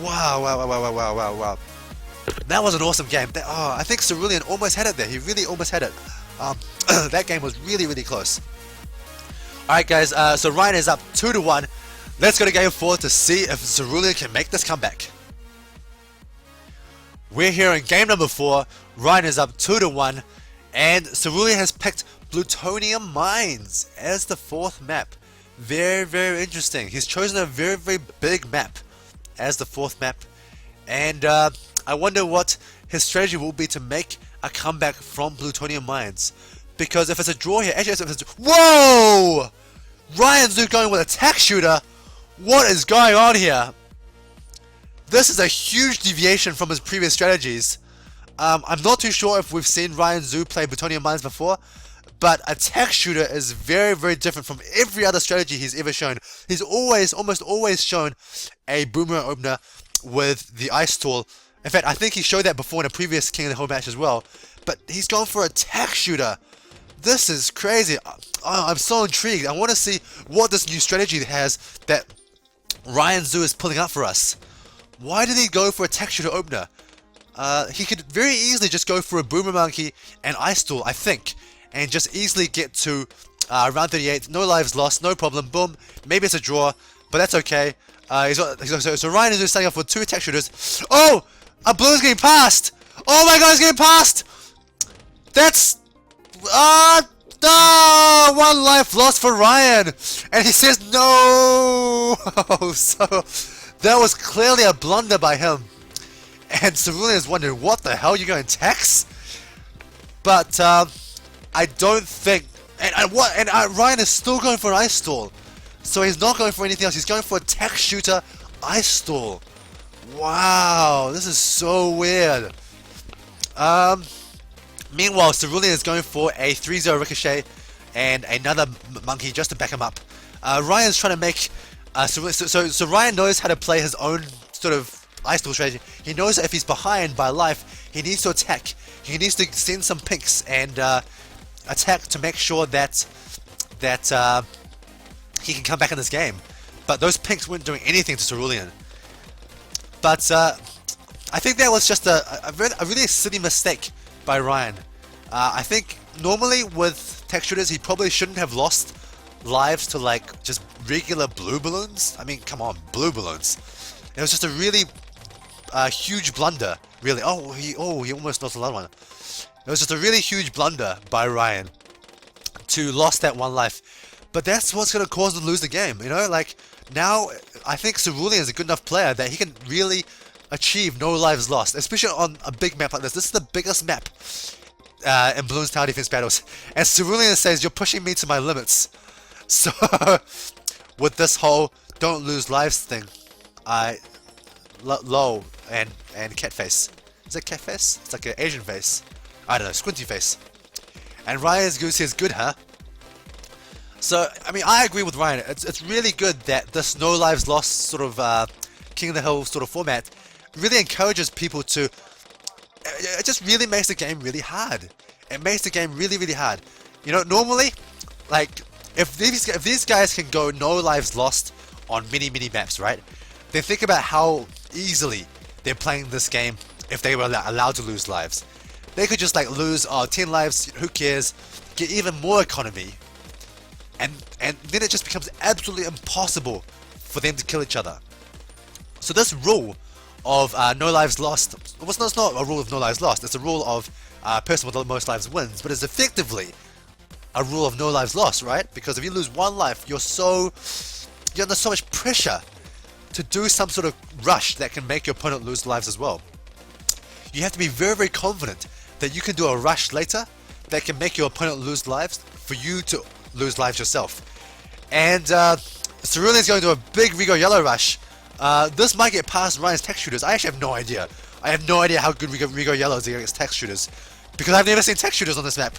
A: Wow. That was an awesome game. I think Cerulean almost had it there. He really almost had it. That game was really close. Alright guys, so Ryan is up 2-1. Let's go to game 4 to see if Cerulean can make this comeback. We're here in game number 4. Ryan is up 2-1, and Cerulean has picked Plutonium Mines as the 4th map. Very, very interesting. He's chosen a very, very big map as the 4th map, and I wonder what his strategy will be to make a comeback from Plutonium Mines. Because if it's a draw here, actually, if it's a, whoa! Ryan's going with a tack shooter. What is going on here? This is a huge deviation from his previous strategies. I'm not too sure if we've seen Ryan Zhu play Plutonium Mines before, but a tack shooter is very, very different from every other strategy he's ever shown. He's almost always shown a boomerang opener with the ice tool. In fact, I think he showed that before in a previous King of the Hill match as well. But he's gone for a tack shooter. This is crazy. I'm so intrigued. I want to see what this new strategy has that Ryan Zhu is pulling up for us. Why did he go for a tack shooter opener? He could very easily just go for a Boomer Monkey and Ice Tool, I think, and just easily get to round 38. No lives lost, no problem. Boom. Maybe it's a draw, but that's okay. So Ryan is starting off with 2 attack shooters. Oh! A Bloon's getting passed! Oh my god, he's getting passed! That's... no! 1 life lost for Ryan! And he says no! So, that was clearly a blunder by him. And Cerulean is wondering, what the hell, you're going Tex? But, I don't think... And Ryan is still going for an Ice Stall. So he's not going for anything else, he's going for a Tech Shooter Ice Stall. Wow, this is so weird. Meanwhile, Cerulean is going for a 3-0 Ricochet and another Monkey just to back him up. Ryan's trying to make... So Ryan knows how to play his own sort of Ice Stall strategy. He knows that if he's behind by life, he needs to attack. He needs to send some pinks and attack to make sure that he can come back in this game. But those pinks weren't doing anything to Cerulean. But I think that was just a really silly mistake by Ryan. I think normally with tech shooters he probably shouldn't have lost lives to like just regular blue balloons. I mean, come on, blue balloons. It was just a really huge blunder, really. Oh, he almost lost another one. It was just a really huge blunder by Ryan to lost that 1 life. But that's what's going to cause him to lose the game, you know? Like, now, I think Cerulean is a good enough player that he can really achieve no lives lost, especially on a big map like this. This is the biggest map in Bloons Tower Defense Battles. And Cerulean says, you're pushing me to my limits. So, with this whole don't lose lives thing, low and cat face. Is it cat face? It's like an Asian face. I don't know, squinty face. And Ryan's goose says, good, huh? So, I mean, I agree with Ryan. It's really good that this no lives lost sort of King of the Hill sort of format really encourages people to... It just really makes the game really hard. It makes the game really, really hard. You know, normally, like, if these guys can go no lives lost on many, many maps, right? Then think about how easily they're playing this game if they were allowed to lose lives. They could just, like, lose 10 lives, who cares, get even more economy. And then it just becomes absolutely impossible for them to kill each other. So this rule of no lives lost, it's not a rule of no lives lost, it's a rule of person with the most lives wins, but it's effectively a rule of no lives lost, right? Because if you lose 1 life, you're under so much pressure to do some sort of rush that can make your opponent lose lives as well. You have to be very, very confident that you can do a rush later that can make your opponent lose lives for you to lose lives yourself. And Cerulean is going to a big Rigo Yellow rush. This might get past Ryan's tech shooters. I actually have no idea. I have no idea how good Rigo Yellow is against tech shooters, because I've never seen tech shooters on this map.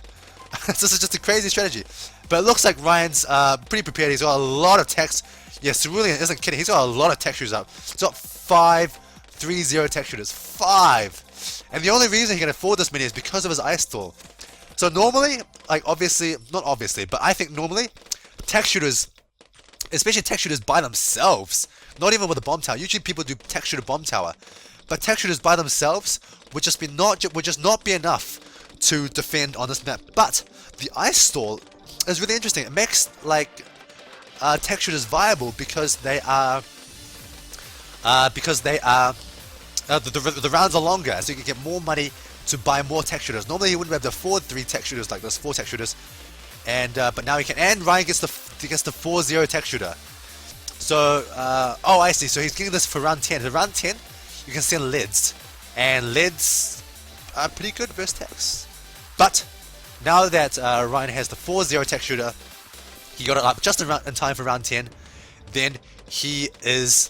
A: This is just a crazy strategy. But it looks like Ryan's pretty prepared. He's got a lot of techs. Yeah, Cerulean isn't kidding. He's got a lot of tech shooters up. He's got 5 3-0 tech shooters. 5! And the only reason he can afford this many is because of his ice stall. So normally, like obviously, not obviously, but I think normally, tech shooters, especially tech shooters by themselves, not even with a bomb tower. Usually people do tech shooter bomb tower, but tech shooters by themselves would just not be enough to defend on this map. But the ice stall is really interesting. It makes like tech shooters viable because they are the rounds are longer, so you can get more money to buy more tech shooters. Normally he wouldn't be able to afford 3 tech shooters like this, 4 tech shooters, and but now he can. And Ryan gets the 4-0 tech shooter. So oh, I see. So he's getting this for round 10. For round 10, you can send leads, and leads are pretty good versus techs. But now that Ryan has the 4-0 tech shooter, he got it up just in time for round 10. Then he is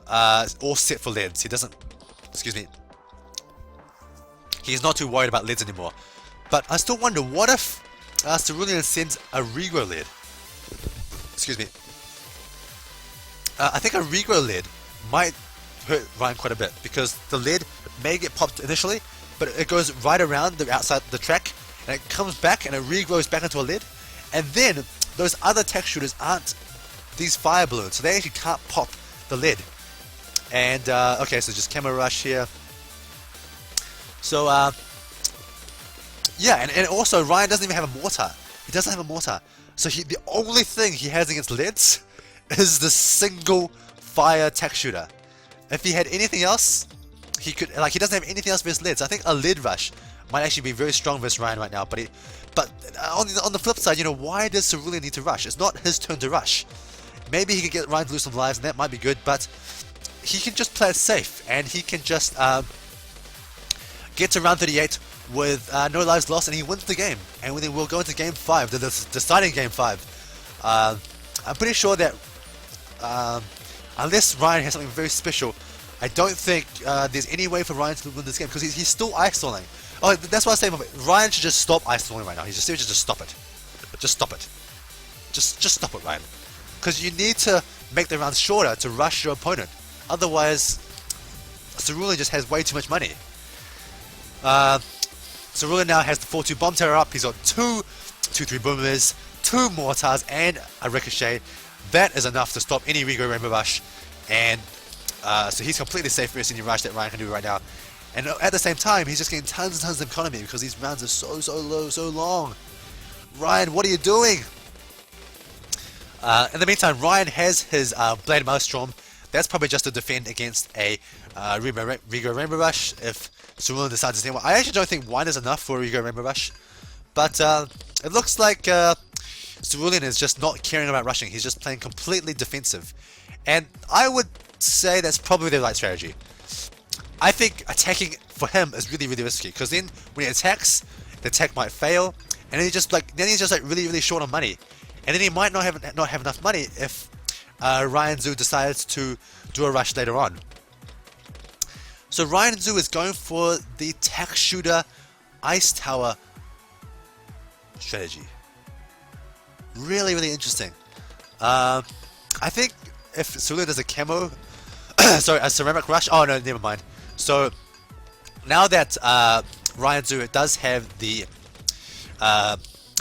A: all set for leads. He doesn't. Excuse me. He's not too worried about leads anymore. But I still wonder, what if Cerulean sends a regrow lead? Excuse me. I think a regrow lead might hurt Ryan quite a bit, because the lead may get popped initially, but it goes right around the outside the track, and it comes back and it regrows back into a lead, and then those other tech shooters aren't these fire balloons, so they actually can't pop the lid. And okay, so just camo rush here. So yeah, and also Ryan doesn't even have a mortar. He doesn't have a mortar. So the only thing he has against lids is the single fire tech shooter. If he had anything else, he could, like, he doesn't have anything else versus lids. I think a lid rush might actually be very strong versus Ryan right now. But on the flip side, you know, why does Cerulean need to rush? It's not his turn to rush. Maybe he could get Ryan to lose some lives, and that might be good. But he can just play it safe, and he can just get to round 38 with no lives lost, and he wins the game. And then we'll go into game 5, the deciding game 5. I'm pretty sure that unless Ryan has something very special, I don't think there's any way for Ryan to win this game, because he's still ice stalling. Oh, that's what I was saying. Ryan should just stop ice stalling right now. He's just seriously just stop it. Just stop it. Just stop it, Ryan. Because you need to make the rounds shorter to rush your opponent. Otherwise, Cerulean just has way too much money. Cerulean now has the 4-2 bomb terror up. He's got 2-3 boomers, 2 mortars, and a ricochet. That is enough to stop any Rigo Rainbow Rush. And so he's completely safe versus any rush that Ryan can do right now. And at the same time, he's just getting tons and tons of economy because these rounds are so low, so long. Ryan, what are you doing? In the meantime, Ryan has his Blade Maelstrom. That's probably just to defend against a Rigo Rainbow Rush if Cerulean decides to stay. I actually don't think 1 is enough for a Rigo Rainbow Rush. But it looks like Cerulean is just not caring about rushing. He's just playing completely defensive. And I would say that's probably the right strategy. I think attacking for him is really risky, because then when he attacks, the attack might fail, and then he's just like really short on money, and then he might not have enough money if Ryan Zhu decides to do a rush later on. So Ryan Zhu is going for the tech shooter ice tower strategy. Really interesting. I think if Cerulean does a camo, sorry, a ceramic rush. Oh no, never mind. So now that Ryan Zhu does have the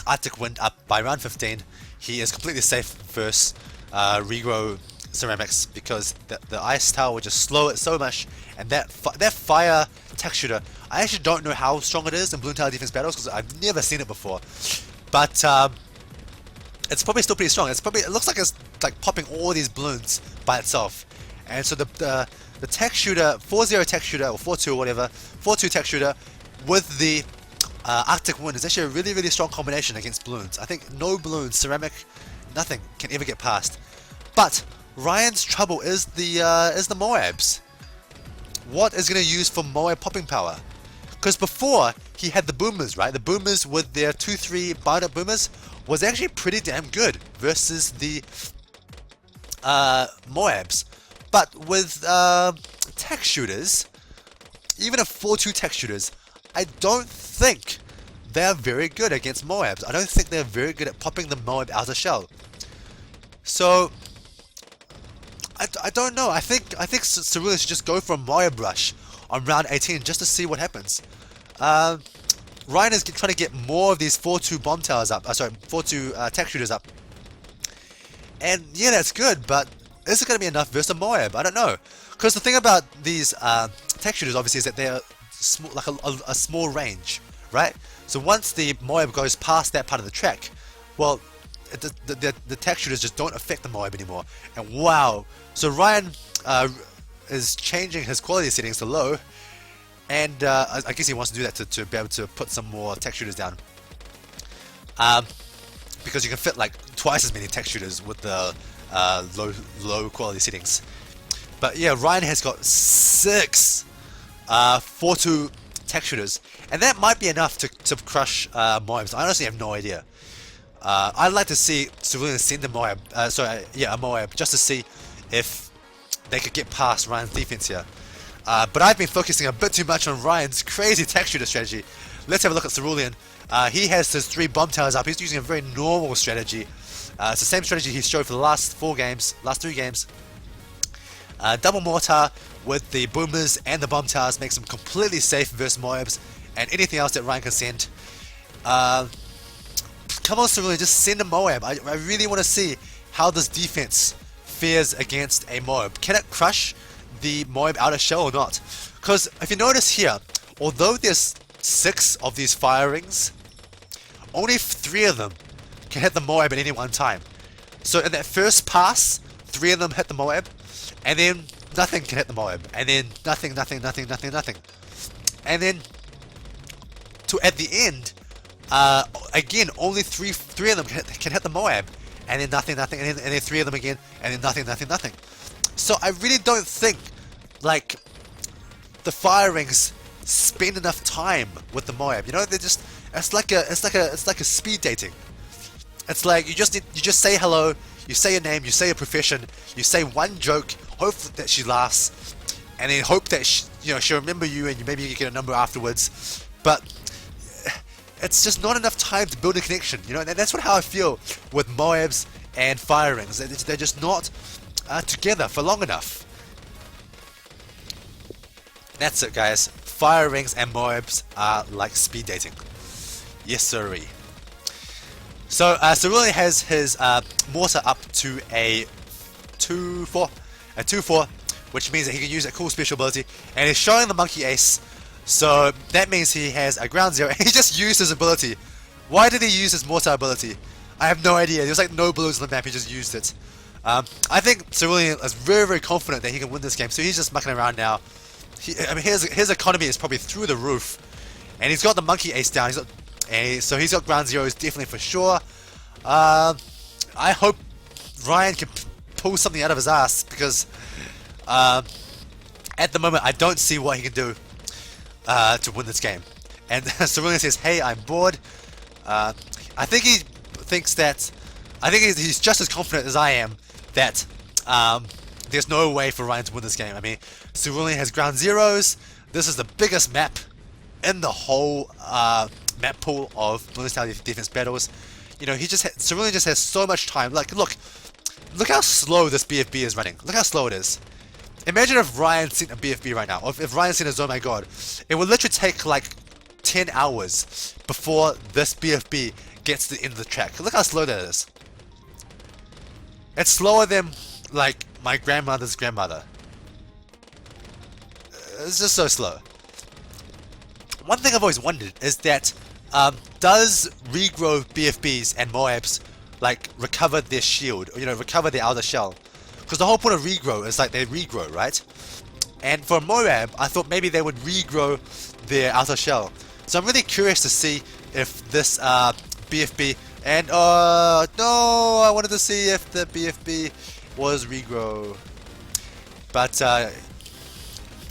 A: Arctic Wind up by round 15, he is completely safe versus regrow ceramics, because the ice tower will just slow it so much, and that fire tech shooter, I actually don't know how strong it is in Bloons TD Defense Battles, because I've never seen it before, but it's probably still pretty strong. It looks like it's like popping all these balloons by itself. And so the tech shooter, 4-0 tech shooter, or 4-2 or whatever, 4-2 tech shooter with the Arctic Wind is actually a really strong combination against balloons. I think no balloons, ceramic, nothing can ever get past. But Ryan's trouble is the Moabs. What is going to use for Moab popping power? Because before he had the boomers, right? The boomers with their 2-3 bind up boomers was actually pretty damn good versus the Moabs. But with tech shooters, even a 4-2 tech shooters, I don't think they're very good against Moabs. I don't think they're very good at popping the Moab outer shell. So I don't know. I think Cerulean should just go for a Moab rush on round 18 just to see what happens. Ryan is trying to get more of these 4-2 bomb towers up. 4-2 tech shooters up. And yeah, that's good, but is it going to be enough versus a Moab? I don't know. Because the thing about these tech shooters, obviously, is that they're small, like a small range, right? So once the Moab goes past that part of the track, well, the tech shooters just don't affect the Moab anymore. And wow, so Ryan is changing his quality settings to low, and I guess he wants to do that to be able to put some more tech shooters down. Because you can fit like twice as many tech shooters with the low quality settings. But yeah, Ryan has got 6 4-2 tech shooters, and that might be enough to crush Moabs. I honestly have no idea. I'd like to see Cerulean send a Moab, a Moab, just to see if they could get past Ryan's defense here. But I've been focusing a bit too much on Ryan's crazy tech shooter strategy. Let's have a look at Cerulean. He has his 3 bomb towers up. He's using a very normal strategy. It's the same strategy he's showed for the last 3 games. Double mortar with the boomers and the bomb towers makes him completely safe versus Moabs and anything else that Ryan can send. Come on, Cerulean, just send a Moab. I really want to see how this defense fares against a Moab. Can it crush the Moab outer shell or not? Because if you notice here, although there's 6 of these fire rings, only 3 of them can hit the Moab at any one time. So in that first pass, 3 of them hit the Moab, and then nothing can hit the Moab, and then nothing. And then at the end, again, only three of them can hit the Moab, and then nothing, and then 3 of them again, and then nothing. So I really don't think like the fire rings spend enough time with the Moab. You know, they're just it's like a speed dating. It's like you just say hello, you say your name, you say your profession, you say one joke, hope that she laughs, and then hope that she'll remember you and maybe you get a number afterwards. But it's just not enough time to build a connection, you know, and that's how I feel with Moabs and fire rings. They're just not together for long enough. That's it, guys. Fire rings and Moabs are like speed dating. Yes, sirree. So Cerulean has his mortar up to a 2-4, which means that he can use a cool special ability, and he's showing the monkey ace. So that means he has a ground 0. He just used his ability. Why did he use his mortar ability? I have no idea. There's like no balloons on the map. He just used it. I think Cerulean is very, very confident that he can win this game. So he's just mucking around now. His economy is probably through the roof, and he's got the monkey ace down. So he's got ground 0s definitely for sure. I hope Ryan can pull something out of his ass, because at the moment I don't see what he can do to win this game. And Cerulean says, "Hey, I'm bored." I think he thinks that. I think he's just as confident as I am that there's no way for Ryan to win this game. I mean, Cerulean has ground 0s. This is the biggest map in the whole map pool of Bloons TD Defense Battles. You know, Cerulean just has so much time. Like, look how slow this BFB is running. Look how slow it is. Imagine if Ryan sent a BFB right now, or if Ryan sent a Oh My God. It would literally take like 10 hours before this BFB gets to the end of the track. Look how slow that is. It's slower than like my grandmother's grandmother. It's just so slow. One thing I've always wondered is that does regrow BFBs and Moabs like recover their shield, or recover their outer shell? Because the whole point of regrow is like they regrow, right? And for Moab, I thought maybe they would regrow their outer shell. So I'm really curious to see if this BFB and no, I wanted to see if the BFB was regrow. But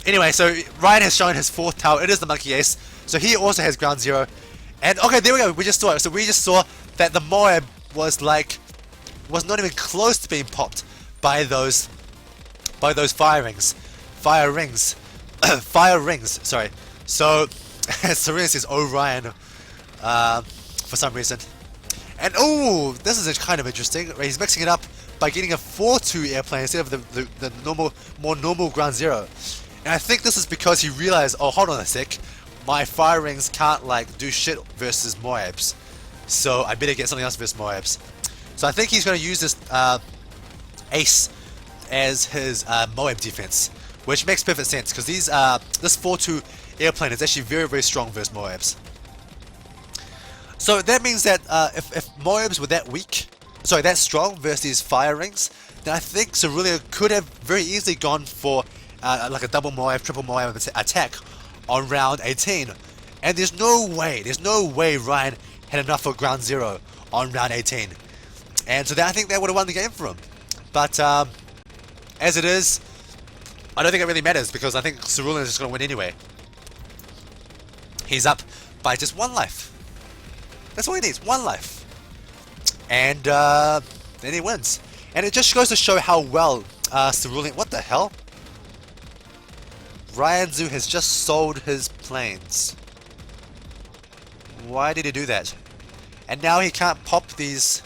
A: anyway, so Ryan has shown his 4th tower. It is the monkey ace. So he also has ground 0. And okay, there we go. We just saw it. So we just saw that the Moab was not even close to being popped by those fire rings. Fire rings. Sorry. So Cerulean says, "Oh, Ryan," for some reason. And oh, this is kind of interesting. He's mixing it up by getting a 4-2 airplane instead of the more normal ground 0. And I think this is because he realized, oh, hold on a sec, my fire rings can't like do shit versus Moabs, so I better get something else versus Moabs. So I think he's going to use this ace as his Moab defense, which makes perfect sense because this 4-2 airplane is actually very, very strong versus Moabs. So that means that if Moabs were that weak, sorry, that strong versus these fire rings, then I think Cerulean could have very easily gone for like a double Moab, triple Moab attack on round 18. And there's no way Ryan had enough for ground 0 on round 18. And so I think that would have won the game for him. But as it is, I don't think it really matters because I think Cerulean is just going to win anyway. He's up by just 1 life. That's all he needs, 1 life. And then he wins. And it just goes to show how well Cerulean... What the hell? Ryan Zoo has just sold his planes. Why did he do that? And now he can't pop these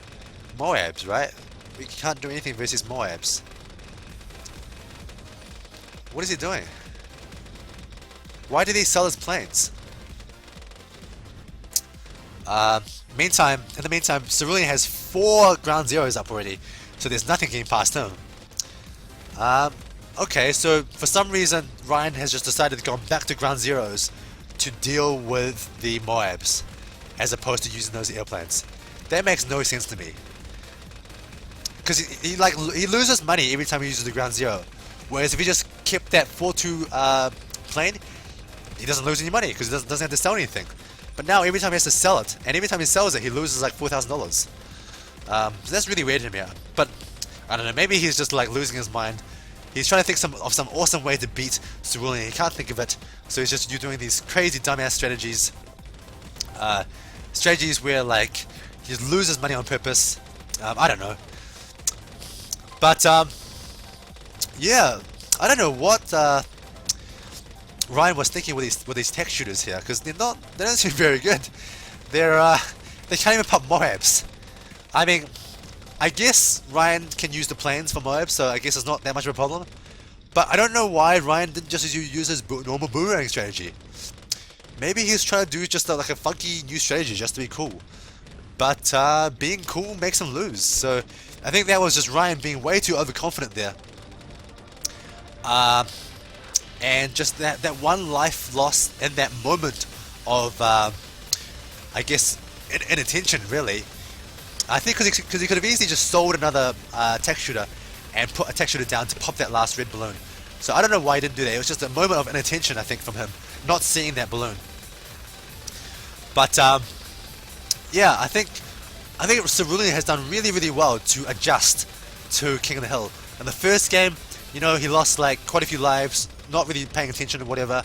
A: Moabs, right? We can't do anything versus Moabs. What is he doing? Why did he sell his planes? In the meantime, Cerulean has 4 ground 0s up already, so there's nothing getting past him. Okay, so for some reason, Ryan has just decided to go back to ground 0s to deal with the Moabs, as opposed to using those airplanes. That makes no sense to me. Because he loses money every time he uses the ground 0. Whereas if he just kept that 4-2 plane, he doesn't lose any money because he doesn't have to sell anything. But now every time he has to sell it, and every time he sells it, he loses like $4,000. So that's really weird to me. But I don't know, maybe he's just like losing his mind. He's trying to think of some awesome way to beat Cerulean. He can't think of it, so he's just doing these crazy dumbass strategies. Strategies where like he just loses money on purpose. I don't know. But yeah, I don't know what Ryan was thinking with these tech shooters here, because they don't seem very good. They can't even pop Moabs. I mean, I guess Ryan can use the planes for Moabs, so I guess it's not that much of a problem. But I don't know why Ryan didn't just use his normal boomerang strategy. Maybe he's trying to do just like a funky new strategy just to be cool. But being cool makes him lose. So I think that was just Ryan being way too overconfident there. And just that 1 life lost in that moment of, I guess, inattention really. I think because he could have easily just sold another tech shooter and put a tech shooter down to pop that last red balloon. So I don't know why he didn't do that. It was just a moment of inattention, I think, from him not seeing that balloon. But yeah, I think Cerulean has done really well to adjust to King of the Hill. In the first game, you know, he lost like quite a few lives, not really paying attention or whatever.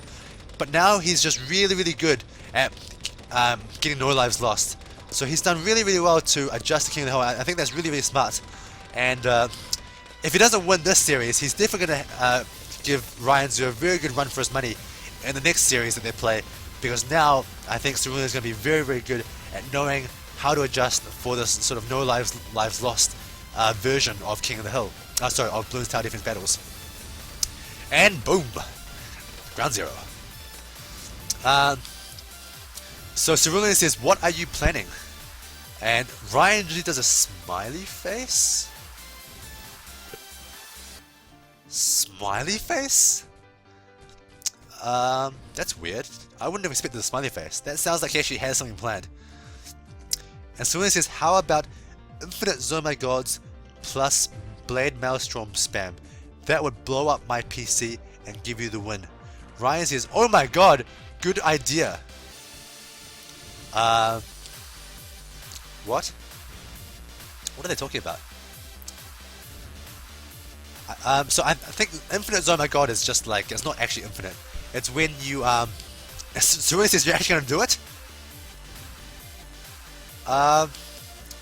A: But now he's just really good at getting no lives lost. So he's done really well to adjust to King of the Hill. I think that's really smart. And if he doesn't win this series, he's definitely going to give Ryan Zoo a very good run for his money in the next series that they play. Because now I think Cerulean is going to be very good at knowing how to adjust for this sort of no lives lost version of King of the Hill. Sorry, of Bloons TD Battles. And boom! Ground 0. So Cerulean says, "What are you planning?" And Ryan usually does a smiley face. Smiley face? That's weird. I wouldn't have expected a smiley face. That sounds like he actually has something planned. And Cerulean says, "How about infinite Zoma Gods plus Blade Maelstrom spam? That would blow up my PC and give you the win." Ryan says, "Oh my god, good idea." What? What are they talking about? So I think infinite Zoma God is just like, it's not actually infinite. It's when you, Cerulean says you're actually gonna do it?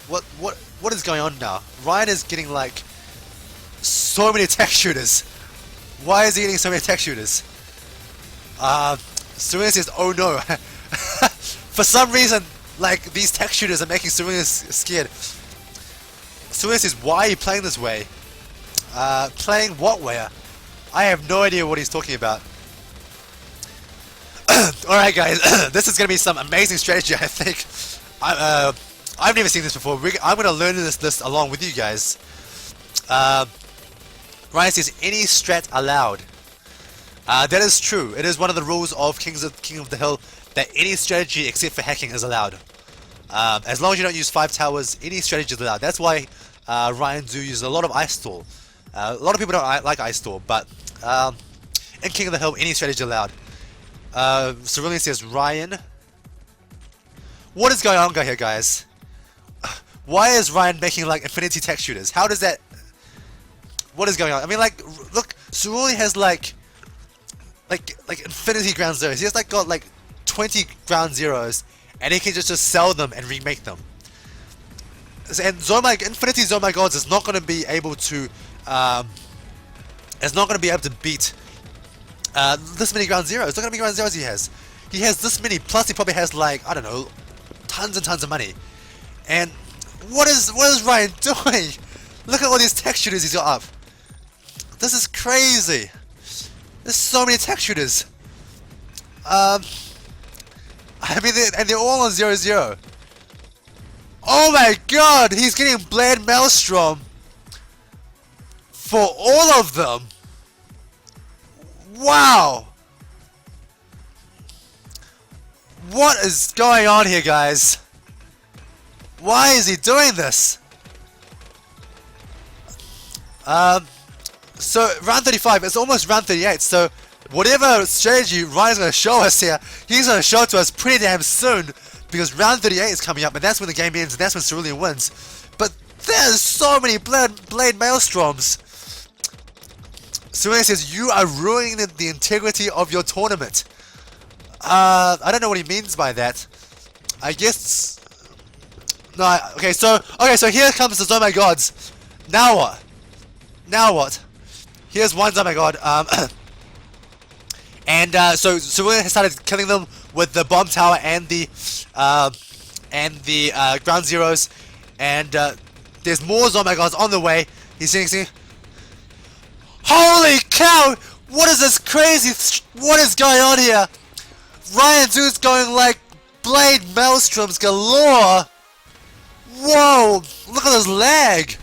A: What is going on now? Ryan is getting like so many tech shooters. Why is he getting so many tech shooters? Cerulean says, "Oh no." For some reason, like, these tech shooters are making Cerulean scared. Cerulean says, "Why are you playing this way?" Playing what way? I have no idea what he's talking about. Alright guys, this is going to be some amazing strategy, I think. I've never seen this before. I'm going to learn this along with you guys. Ryan says, "Any strat allowed." That is true. It is one of the rules of King of the Hill that any strategy except for hacking is allowed. As long as you don't use 5 towers, any strategy is allowed. That's why Ryan do uses a lot of Ice Stall. A lot of people don't like Ice Stall, but in King of the Hill, any strategy is allowed. Cerulean says, Ryan. What is going on here, guys? Why is Ryan making like infinity tech shooters? How does that... What is going on? I mean, like, look, Cerulean has like infinity ground zeros. He has like got like 20 ground zeros, and he can just sell them and remake them. And Infinity Zomai Gods is not going to be able to beat this many ground zeros. Look how many ground zeros he has. He has this many, plus he probably has like, I don't know, tons and tons of money. And what is Ryan doing? Look at all these tech shooters he's got up. This is crazy. There's so many tech shooters. I mean, they're all on 0-0. Oh my god, he's getting Blade Maelstrom for all of them. Wow. What is going on here, guys? Why is he doing this? So round 35, it's almost round 38, so whatever strategy Ryan's going to show us here, he's going to show it to us pretty damn soon, because round 38 is coming up, and that's when the game ends, and that's when Cerulean wins. But there's so many Blade Maelstroms. Cerulean says, you are ruining the integrity of your tournament. I don't know what he means by that. I guess... No, okay, so here comes the Zomai Gods. Now what? Now what? Here's one Zomai God. And so Cerulean has started killing them with the bomb tower and the ground zeros, and there's more Zomai Gods on the way. He's saying, holy cow! What is this crazy? What is going on here? Ryan Zoo's going like Blade Maelstroms galore. Whoa! Look at this lag.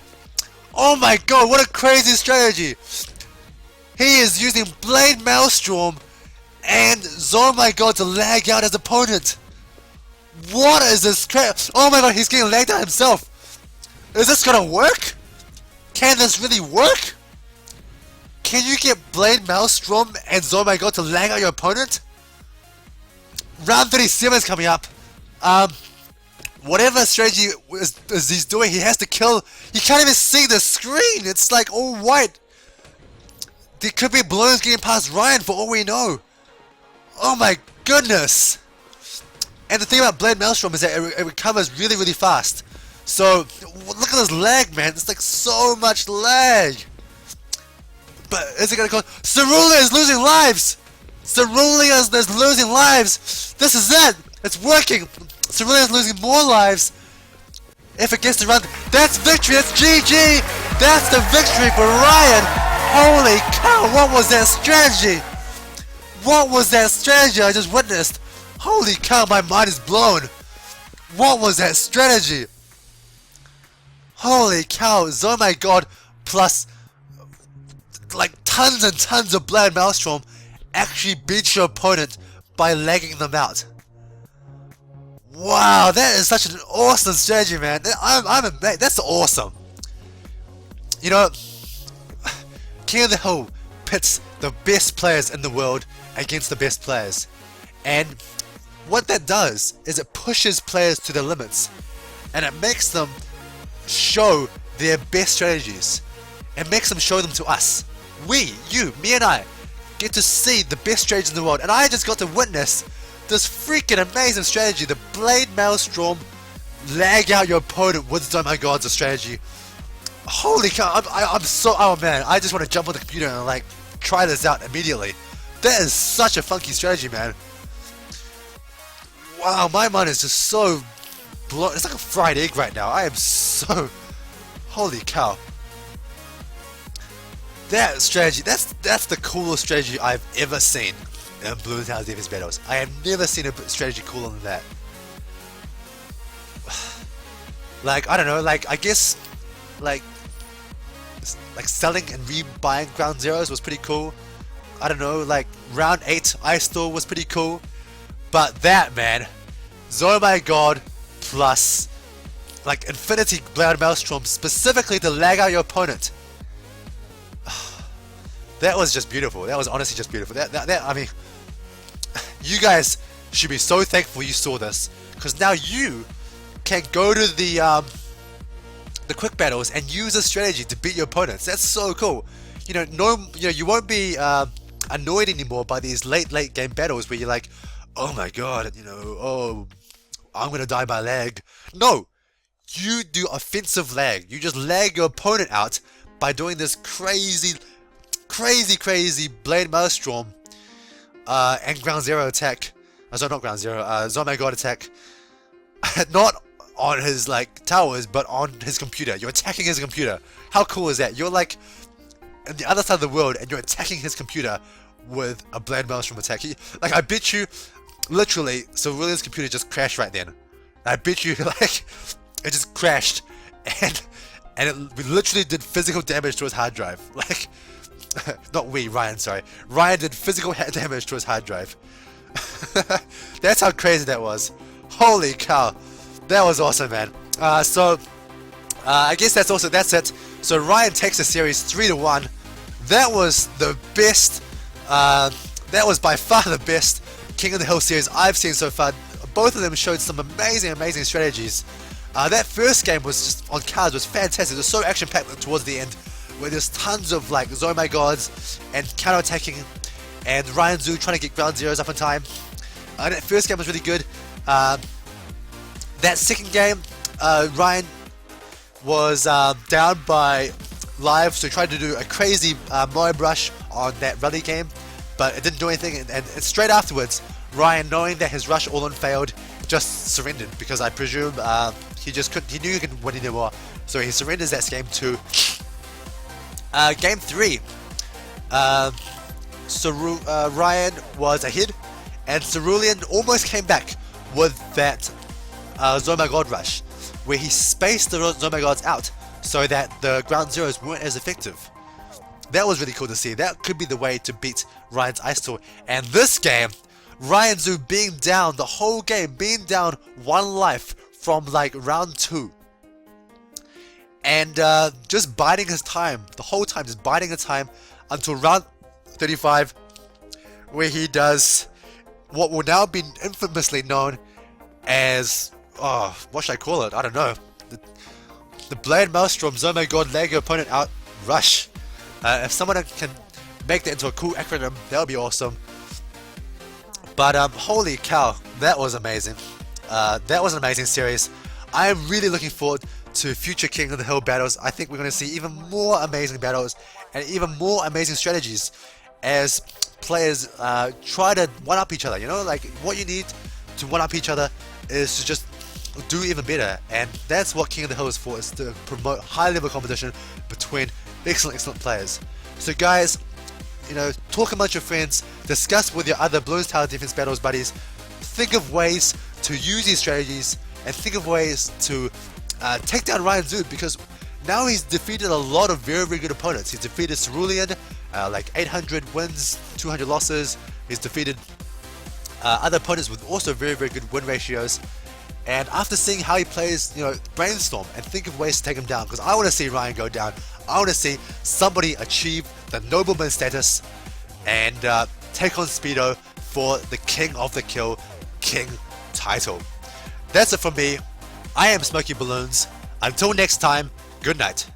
A: Oh my god! What a crazy strategy! He is using Blade Maelstrom and Zomai God to lag out his opponent. What is this? Oh my god, he's getting lagged out himself. Is this gonna work? Can this really work? Can you get Blade Maelstrom and Zomai God to lag out your opponent? Round 37 is coming up. Whatever strategy is he's doing, he has to kill. He can't even see the screen. It's like all white. There could be Bloons getting past Ryan for all we know. Oh my goodness! And the thing about Blade Maelstrom is that it recovers really, really fast. So look at this lag, man. It's like so much lag. But is it gonna go? Cerulean is losing lives. Cerulean is losing lives. This is it. It's working. Cerulean is losing more lives. If it gets to run, that's victory. That's GG. That's the victory for Ryan. Holy cow! What was that strategy? What was that strategy I just witnessed? Holy cow! My mind is blown. What was that strategy? Holy cow! Zomai God plus like tons and tons of Blade Maelstrom actually beats your opponent by lagging them out. Wow, that is such an awesome strategy, man. I'm amazed. That's awesome. You know, King of the Hill pits the best players in the world against the best players, and what that does is it pushes players to their limits, and it makes them show their best strategies. It makes them show them to us. We, you, me and I, get to see the best strategies in the world, and I just got to witness this freaking amazing strategy, the Blade Maelstrom lag out your opponent with Zomai Gods of strategy. Holy cow, I'm so, oh man, I just want to jump on the computer and like try this out immediately. That is such a funky strategy, man. Wow, my mind is just so blown. It's like a fried egg right now. I am so, holy cow. That strategy, that's the coolest strategy I've ever seen in Bloons TD Battles. I have never seen a strategy cooler than that. Like, I don't know, like, I guess, like selling and rebuying ground zeros was pretty cool. I don't know, like round 8 Ice Store was pretty cool. But that, man, Zomai God plus like Infinity Blood Maelstrom specifically to lag out your opponent. That was just beautiful. That was honestly just beautiful. I mean, you guys should be so thankful you saw this, because now you can go to the quick battles and use a strategy to beat your opponents. That's so cool. You know, you won't be annoyed anymore by these late game battles where you're like, oh my god, you know, oh, I'm gonna die by lag. No, you do offensive lag. You just lag your opponent out by doing this crazy Blade Maelstrom and Ground Zero attack. Sorry, not Ground Zero. Zone My God attack. Not on his like towers, but on his computer. You're attacking his computer. How cool is that? You're like on the other side of the world, and you're attacking his computer with a Blade Maelstrom attack. Like, I bet you, literally, Cerulean's computer just crashed right then. I bet you, like, it just crashed, and it literally did physical damage to his hard drive. Like, Ryan, sorry. Ryan did physical damage to his hard drive. That's how crazy that was. Holy cow. That was awesome, man. I guess that's it. So Ryan takes the series 3-1. That was the best, that was by far the best King of the Hill series I've seen so far. Both of them showed some amazing strategies. That first game was just, on cards, was fantastic. It was so action-packed towards the end, where there's tons of like Zone My Gods and counter-attacking, and Ryan Zoo trying to get ground zeros up in time. That first game was really good. That second game, Ryan was down by live, so he tried to do a crazy Moab Rush on that rally game, but it didn't do anything, and straight afterwards, Ryan, knowing that his rush all-in failed, just surrendered, because I presume he knew he couldn't win anymore, so he surrenders that game 2. Game 3, Ryan was ahead, and Cerulean almost came back with that Zone My God rush, where he spaced the Zone My Gods out so that the ground zeros weren't as effective. That was really cool to see. That could be the way to beat Ryan's Ice Tour. And this game, Ryan Zoo being down the whole game, being down 1 life from like round 2. And just biding his time, the whole time, just biding his time until round 35, where he does what will now be infamously known as, what should I call it? I don't know. The Blade Maelstrom Zone My God lag your opponent out rush. If someone can make that into a cool acronym, that would be awesome. But holy cow, that was amazing. That was an amazing series. I am really looking forward to future King of the Hill battles. I think we're going to see even more amazing battles and even more amazing strategies as players try to one-up each other. You know, like, what you need to one-up each other is to just do even better, and that's what King of the Hill is for, is to promote high-level competition between excellent players. So guys, you know, talk amongst your friends, discuss with your other Bloons Tower Defense Battles buddies, think of ways to use these strategies, and think of ways to take down Ryan Zood, because now he's defeated a lot of very good opponents. He's defeated Cerulean, like 800 wins, 200 losses. He's defeated other opponents with also very good win ratios. And after seeing how he plays, you know, brainstorm and think of ways to take him down, because I want to see Ryan go down. I want to see somebody achieve the Nobleman status and take on Speedo for the King of the Kill King title. That's it from me. I am Smoky Bloons. Until next time, good night.